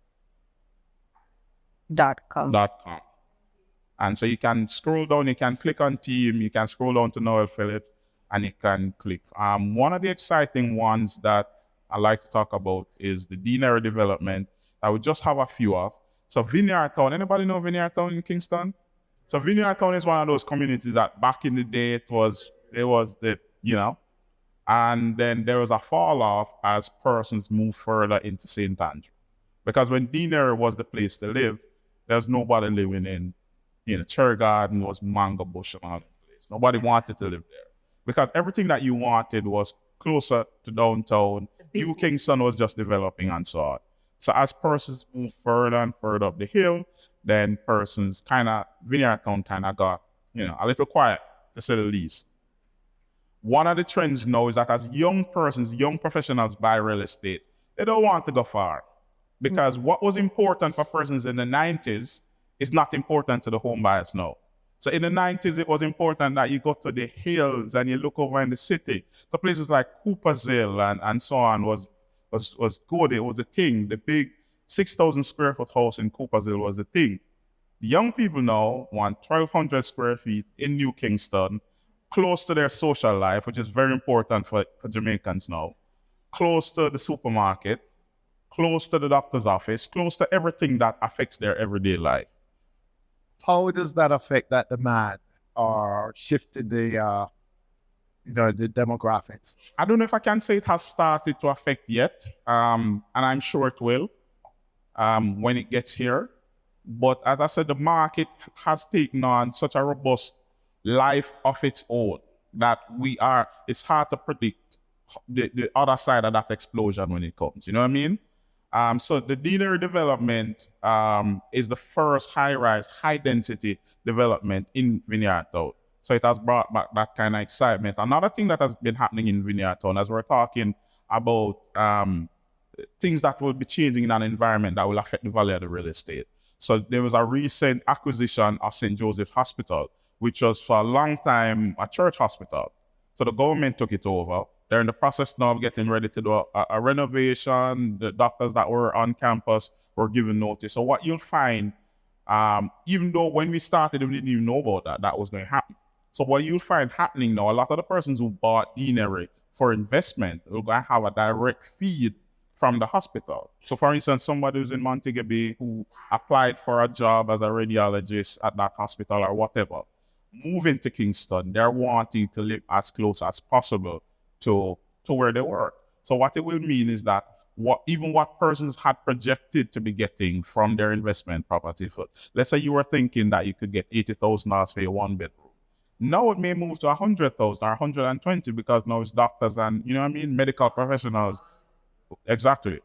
.com. .com. And so you can scroll down, you can click on team, you can scroll down to Noel Phillips, and you can click. One of the exciting ones that I like to talk about is the Deanery development. I would just have a few of. So Vineyard Town, anybody know Vineyard Town in Kingston? So Vineyard Town is one of those communities that back in the day it was the, and then there was a fall off as persons moved further into St. Andrew. Because when Deanery was the place to live, there's nobody living in Cherry Garden was Mango Bush and all that place. Nobody wanted to live there because everything that you wanted was closer to downtown. New Kingston was just developing and so on. So as persons move further and further up the hill, then persons Vineyard Town got, a little quiet, to say the least. One of the trends now is that as young professionals buy real estate, they don't want to go far because what was important for persons in the 90s is not important to the home buyers now. So in the 90s, it was important that you go to the hills and you look over in the city. So places like Cooper's Hill and so on was good. It was a thing. The big 6,000 square foot house in Cooper's Hill was a thing. The young people now want 1,200 square feet in New Kingston, close to their social life, which is very important for Jamaicans now, close to the supermarket, close to the doctor's office, close to everything that affects their everyday life. How does that affect that demand or shifted the demographics? I don't know if I can say it has started to affect yet, and I'm sure it will when it gets here. But as I said, the market has taken on such a robust life of its own that it's hard to predict the other side of that explosion when it comes. You know what I mean? So the Deanery development is the first high-rise, high-density development in Vineyard Town. So it has brought back that kind of excitement. Another thing that has been happening in Vineyard Town, as we're talking about things that will be changing in an environment that will affect the value of the real estate. So there was a recent acquisition of St. Joseph's Hospital, which was for a long time a church hospital. So the government took it over. They're in the process now of getting ready to do a renovation. The doctors that were on campus were given notice. So what you'll find, even though when we started, we didn't even know about that was going to happen. So what you'll find happening now, a lot of the persons who bought Deanery for investment are going to have a direct feed from the hospital. So for instance, somebody who's in Montego Bay who applied for a job as a radiologist at that hospital or whatever, moving to Kingston, they're wanting to live as close as possible to where they work. So what it will mean is that what persons had projected to be getting from their investment property, let's say you were thinking that you could get $80,000 for your one bedroom. Now it may move to 100,000 or 120 because now it's doctors and medical professionals. Exactly.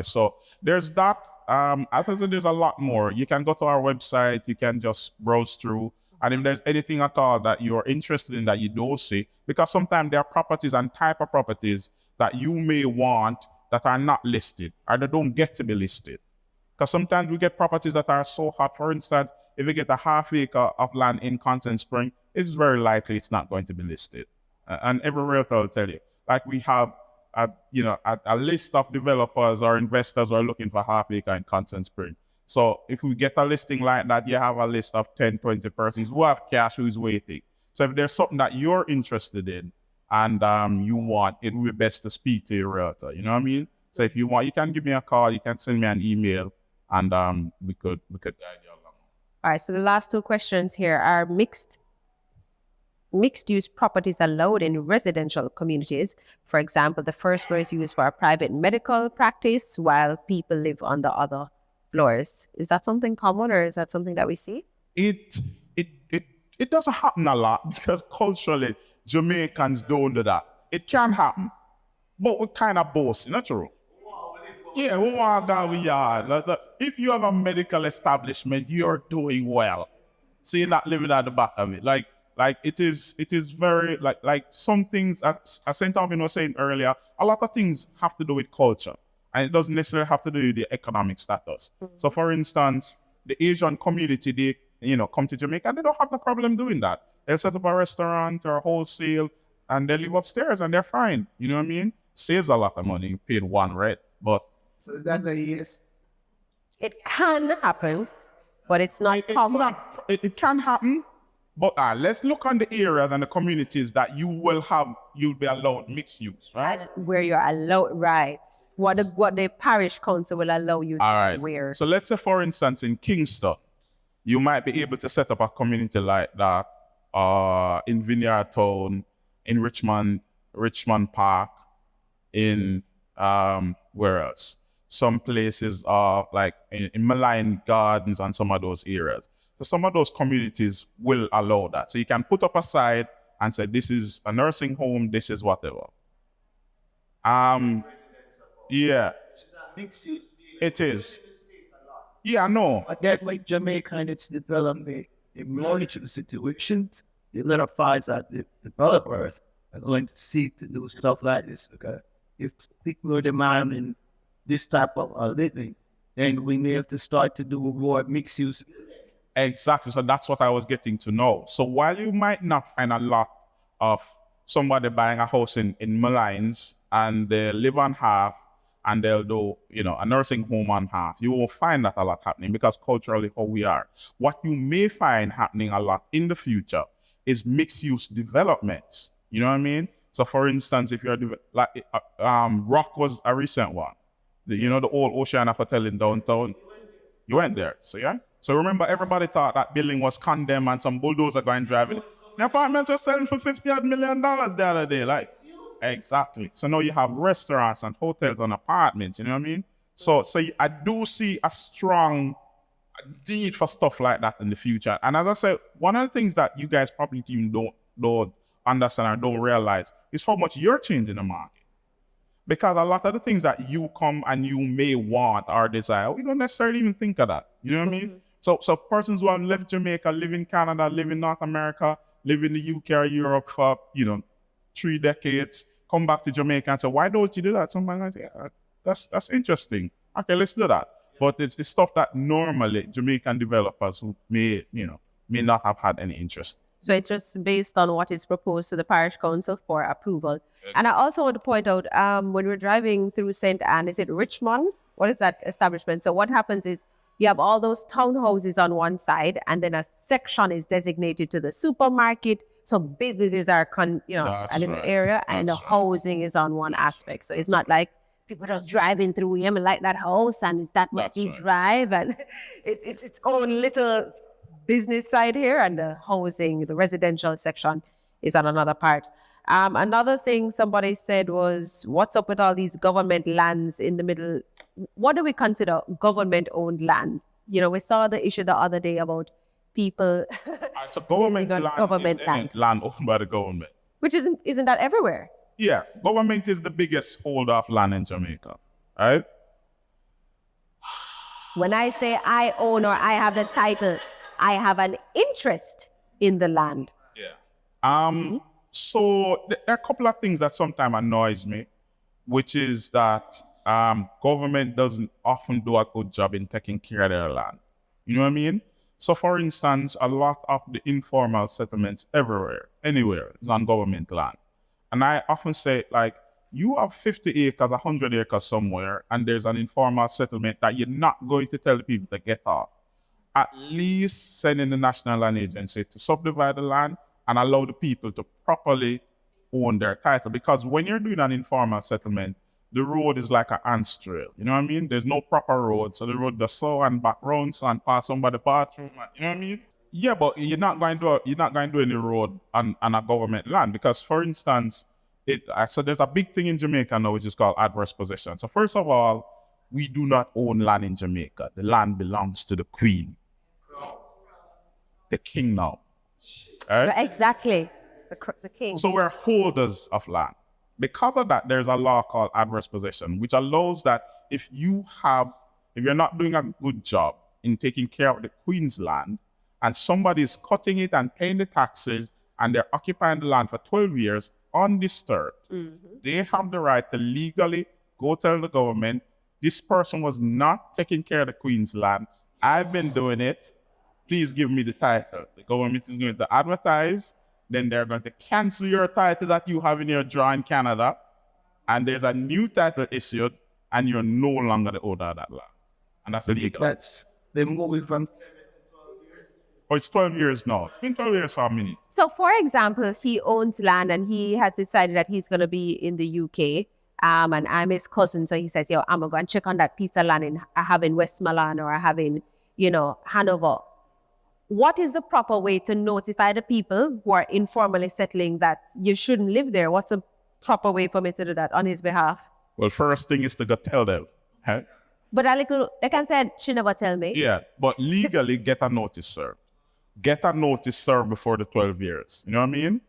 So there's that. As I said, there's a lot more. You can go to our website. You can just browse through. And if there's anything at all that you're interested in that you don't see, because sometimes there are properties and type of properties that you may want that are not listed or they don't get to be listed. Because sometimes we get properties that are so hot. For instance, if you get a half acre of land in Constant Spring, it's very likely it's not going to be listed. And every realtor will tell you, like we have a list of developers or investors who are looking for half acre in Constant Spring. So if we get a listing like that, you have a list of 10, 20 persons who have cash who is waiting. So if there's something that you're interested in and you want, it would be best to speak to your realtor. You know what I mean? So if you want, you can give me a call, you can send me an email, and we could guide you along. All right, so the last two questions here are mixed use properties allowed in residential communities. For example, the first floor is used for a private medical practice while people live on the other floors. Is that something common or is that something that we see? It doesn't happen a lot because culturally Jamaicans don't do that. It can happen, but we kind of boast, not true? Yeah, we want that we are. If you have a medical establishment, you're doing well. So you're not living at the back of it. Like it is very like some things, as St. Aubyn was saying earlier, a lot of things have to do with culture. And it doesn't necessarily have to do with the economic status. Mm-hmm. So for instance, the Asian community, come to Jamaica. They don't have no problem doing that. They'll set up a restaurant or a wholesale and they live upstairs and they're fine. You know what I mean? Saves a lot of money paying one rent. But So that's a yes. It can happen, but it's not it's common. not, it can happen. But let's look on the areas and the communities that you'll be allowed mixed use, right? Where you're allowed, right? What the parish council will allow you to All right. wear. So let's say, for instance, in Kingston, you might be able to set up a community like that in Vineyard Town, in Richmond Park, in where else? Some places are like in Malign Gardens and some of those areas. So some of those communities will allow that. So you can put up a side and say, this is a nursing home, this is whatever. Yeah, it is. Yeah, no. But that like Jamaica and its development, in monitoring situations, it notifies that the developers are going to seek to do stuff like this because if people are demanding this type of living, then we may have to start to do more mixed use. Exactly. So that's what I was getting to know. So while you might not find a lot of somebody buying a house in Malines and they live on half and they'll do, a nursing home on half, you won't find that a lot happening because culturally how we are. What you may find happening a lot in the future is mixed use developments. You know what I mean? So for instance, if you're Rock was a recent one. The old Oceana Hotel in downtown. You went there, so yeah. So remember, everybody thought that building was condemned and some bulldozer going driving. The apartments were selling for $50 million the other day, like. Exactly. So now you have restaurants and hotels and apartments, you know what I mean? So I do see a strong need for stuff like that in the future. And as I said, one of the things that you guys probably even don't understand or don't realize is how much you're changing the market. Because a lot of the things that you come and you may want or desire, we don't necessarily even think of that. You know what I mean? So persons who have left Jamaica, live in Canada, live in North America, live in the UK or Europe for, 3 decades, come back to Jamaica and say, why don't you do that? Somebody might say, yeah, that's interesting. Okay, let's do that. But it's stuff that normally Jamaican developers who may not have had any interest. So it's just based on what is proposed to the parish council for approval. And I also want to point out, when we're driving through St. Anne, is it Richmond? What is that establishment? So what happens is you have all those townhouses on one side, and then a section is designated to the supermarket. So businesses are, in the area, and the housing is on one aspect. So it's not like people just driving through, I like that house, and is that what you drive? And it's its own little business side here, and the housing, the residential section is on another part. Another thing somebody said was, what's up with all these government lands in the middle? What do we consider government-owned lands? We saw the issue the other day about people So government land is land owned by the government. Which isn't that everywhere? Yeah, government is the biggest holder of land in Jamaica, right? When I say I own or I have the title, I have an interest in the land. Yeah. So there are a couple of things that sometimes annoys me, which is that government doesn't often do a good job in taking care of their land. You know what I mean? So for instance, a lot of the informal settlements anywhere is on government land. And I often say, like, you have 50 acres, 100 acres somewhere, and there's an informal settlement that you're not going to tell people to get off. At least send in the National Land Agency to subdivide the land and allow the people to properly own their title. Because when you're doing an informal settlement, the road is like an ants trail. You know what I mean? There's no proper road. So the road goes so and back round, so and pass somebody's bathroom. You know what I mean? Yeah, but you're not going to do any road on a government land. Because for instance, so there's a big thing in Jamaica now which is called adverse possession. So first of all, we do not own land in Jamaica. The land belongs to the Queen. The King now. Right? Exactly. The King. So we're holders of land. Because of that, there's a law called adverse possession, which allows that if you're not doing a good job in taking care of the Queen's land, and somebody is cutting it and paying the taxes, and they're occupying the land for 12 years undisturbed, they have the right to legally go tell the government, this person was not taking care of the Queen's land. I've been doing it. please give me the title. The government is going to advertise, then they're going to cancel your title that you have in your draw in Canada, and there's a new title issued, and you're no longer the owner of that land. And that's illegal. That's they're moving from Oh, it's 12 years now. It's been 12 years for a minute. So, for example, he owns land and he has decided that he's going to be in the UK. And I'm his cousin. So he says, yo, I'm going to go and check on that piece of land I have in Westmoreland or I have in, Hanover. What is the proper way to notify the people who are informally settling that you shouldn't live there? What's the proper way for me to do that on his behalf? Well, first thing is to go tell them. Huh? But they can say, she never tell me. Yeah, but legally get a notice served. Get a notice served before the 12 years. You know what I mean?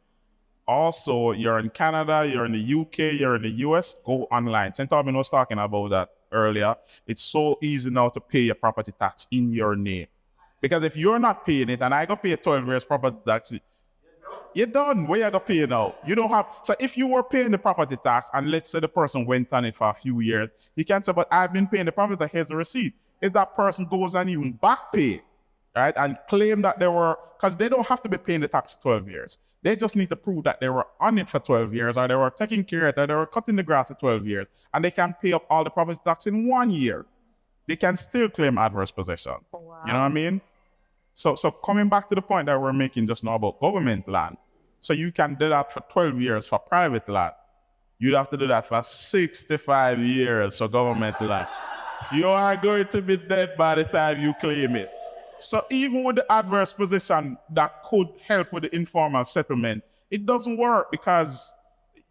Also, you're in Canada, you're in the UK, you're in the US, go online. St. Aubyn was talking about that earlier. It's so easy now to pay your property tax in your name. Because if you're not paying it, and I go pay 12 years property tax, you're done. Where you going to pay now? You don't have... So if you were paying the property tax, and let's say the person went on it for a few years, you can say, but I've been paying the property tax, here's the receipt. If that person goes and even back pay, right, and claim that they were... Because they don't have to be paying the tax for 12 years. They just need to prove that they were on it for 12 years, or they were taking care of it, or they were cutting the grass for 12 years, and they can pay up all the property tax in 1 year. They can still claim adverse possession. Wow. You know what I mean? So coming back to the point that we're making just now about government land, so you can do that for 12 years for private land. You'd have to do that for 65 years for government land. You are going to be dead by the time you claim it. So even with the adverse possession that could help with the informal settlement, it doesn't work because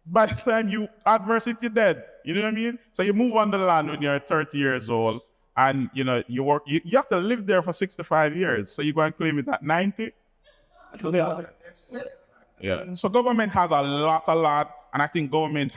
by the time you adverse it, you're dead. You know what I mean? So you move on the land when you're 30 years old and you have to live there for 65 years. So you go and claim it at 90? Yeah. So government has a lot, and I think government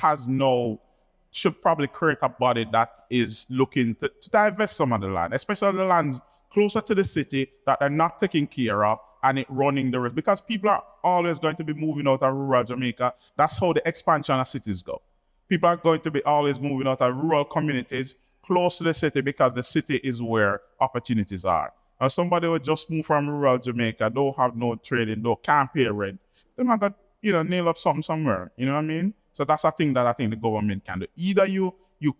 should probably create a body that is looking to divest some of the land, especially the lands closer to the city that they're not taking care of and it running the risk. Because people are always going to be moving out of rural Jamaica. That's how the expansion of cities go. People are going to be always moving out of rural communities close to the city because the city is where opportunities are. Now somebody who just moved from rural Jamaica, don't have no trading, can't pay rent, they're not going to nail up something somewhere. You know what I mean? So that's a thing that I think the government can do. Either you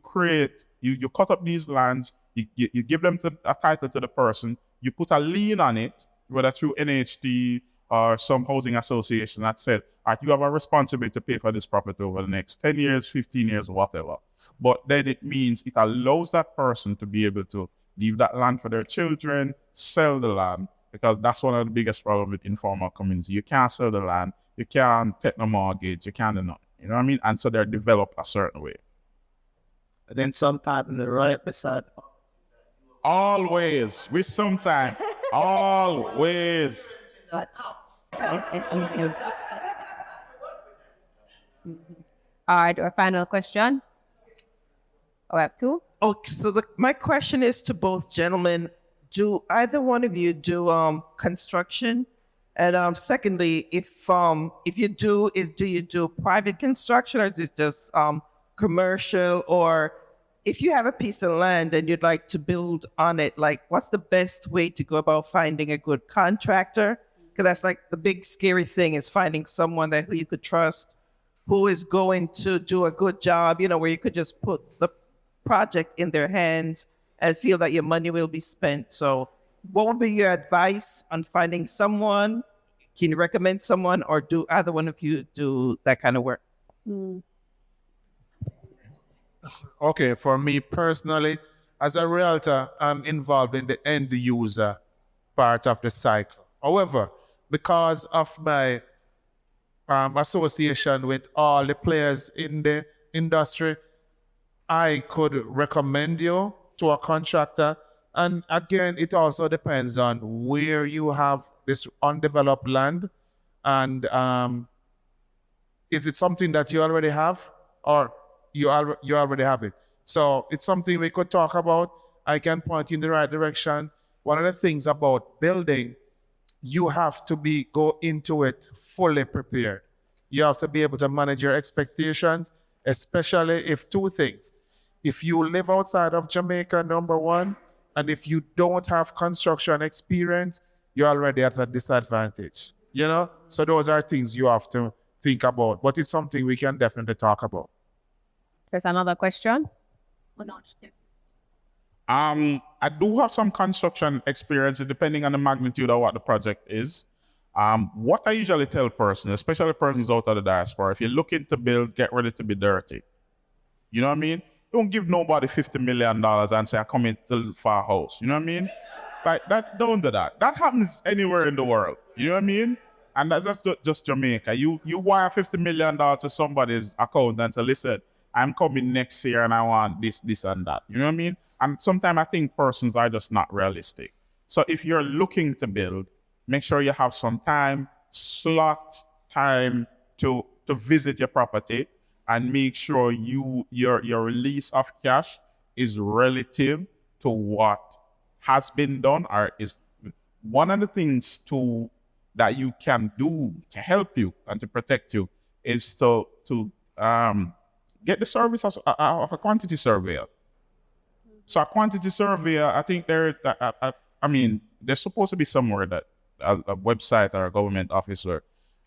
cut up these lands, you give them a title to the person, you put a lien on it, whether through NHT or some housing association that said, all right, you have a responsibility to pay for this property over the next 10 years, 15 years, whatever. But then it means it allows that person to be able to leave that land for their children, sell the land, because that's one of the biggest problems with informal communities. You can't sell the land, you can't take no mortgage, you can't do nothing. You know what I mean? And so they're developed a certain way. And then sometimes the right beside. Always. With sometime. Always. All right, our final question. Oh, I have two. Okay, so my question is to both gentlemen. Do either one of you do construction? And secondly, if you do you do private construction or is it just commercial? Or if you have a piece of land and you'd like to build on it, like what's the best way to go about finding a good contractor? Because that's like the big scary thing is finding someone who you could trust, who is going to do a good job, where you could just put the project in their hands and feel that your money will be spent. So what would be your advice on finding someone? Can you recommend someone, or do either one of you do that kind of work? Okay, for me personally, as a realtor, I'm involved in the end user part of the cycle. However, because of my association with all the players in the industry, I could recommend you to a contractor. And again, it also depends on where you have this undeveloped land. And is it something that you already have, or you already have it? So it's something we could talk about. I can point you in the right direction. One of the things about building, you have to go into it fully prepared. You have to be able to manage your expectations, especially if two things. If you live outside of Jamaica, number one, and if you don't have construction experience, you're already at a disadvantage. You know? So those are things you have to think about. But it's something we can definitely talk about. There's another question. I do have some construction experience depending on the magnitude of what the project is. What I usually tell persons, especially persons out of the diaspora, if you're looking to build, get ready to be dirty. You know what I mean? Don't give nobody $50 million and say, I come in to look for a house. You know what I mean? Like that, don't do that. That happens anywhere in the world. You know what I mean? And that's just Jamaica. You wire $50 million to somebody's account and say, listen, I'm coming next year and I want this, and that. You know what I mean? And sometimes I think persons are just not realistic. So if you're looking to build, make sure you have some time, slot time to visit your property and make sure your release of cash is relative to what has been done, or is one of the things that you can do to help you and to protect you is to get the service of a quantity surveyor. So a quantity surveyor, I think there's supposed to be somewhere that a website or a government office where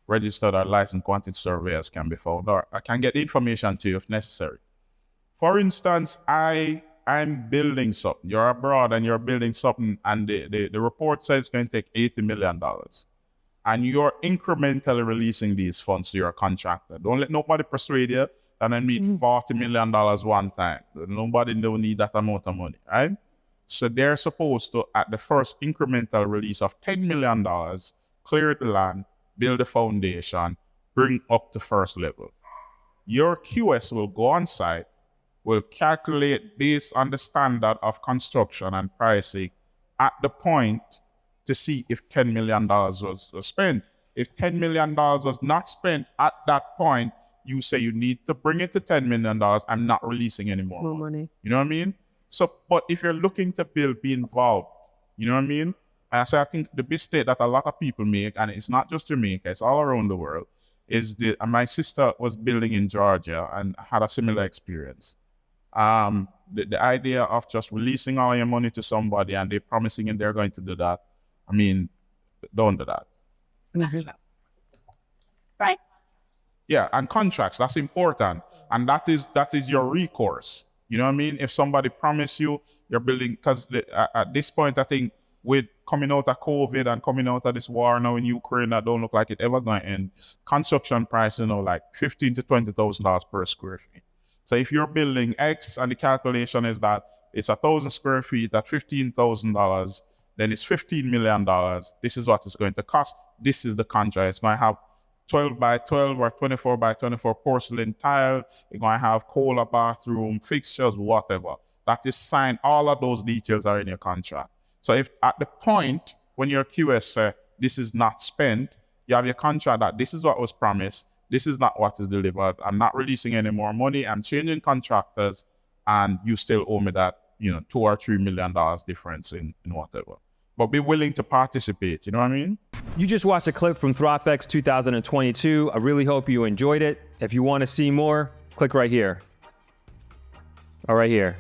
registered or licensed quantity surveyors can be found, or I can get information to you if necessary. For instance, I'm building something. You're abroad and you're building something, and the report says it's going to take $80 million. And you're incrementally releasing these funds to your contractor. Don't let nobody persuade you that I need $40 million one time. Nobody don't need that amount of money, right? So they're supposed to, at the first incremental release of $10 million, clear the land, build a foundation, bring up the first level. Your QS will go on site, will calculate based on the standard of construction and pricing at the point to see if $10 million was spent. If $10 million was not spent at that point, you say you need to bring it to $10 million. I'm not releasing any more money. You know what I mean? So, but if you're looking to build, be involved. You know what I mean? And so I think the mistake that a lot of people make, and it's not just Jamaica, it's all around the world, is my sister was building in Georgia and had a similar experience. The idea of just releasing all your money to somebody and they're promising and they're going to do that, I mean, don't do that. Right. Yeah, and contracts, that's important. And that is your recourse. You know what I mean? If somebody promise you you're building, because at this point, I think with coming out of COVID and coming out of this war now in Ukraine, that don't look like it ever going to end, construction price, like $15,000 to $20,000 per square feet. So if you're building X and the calculation is that it's 1,000 square feet at $15,000, then it's $15 million. This is what it's going to cost. This is the contract. It's going to have 12 by 12 or 24 by 24 porcelain tile. You're going to have Kohler bathroom, fixtures, whatever. That is signed. All of those details are in your contract. So if at the point when your QS say this is not spent, you have your contract that this is what was promised, this is not what is delivered, I'm not releasing any more money, I'm changing contractors, and you still owe me that, $2 or $3 million difference in whatever. But be willing to participate, you know what I mean? You just watched a clip from Throp-X 2022. I really hope you enjoyed it. If you want to see more, click right here. Or right here.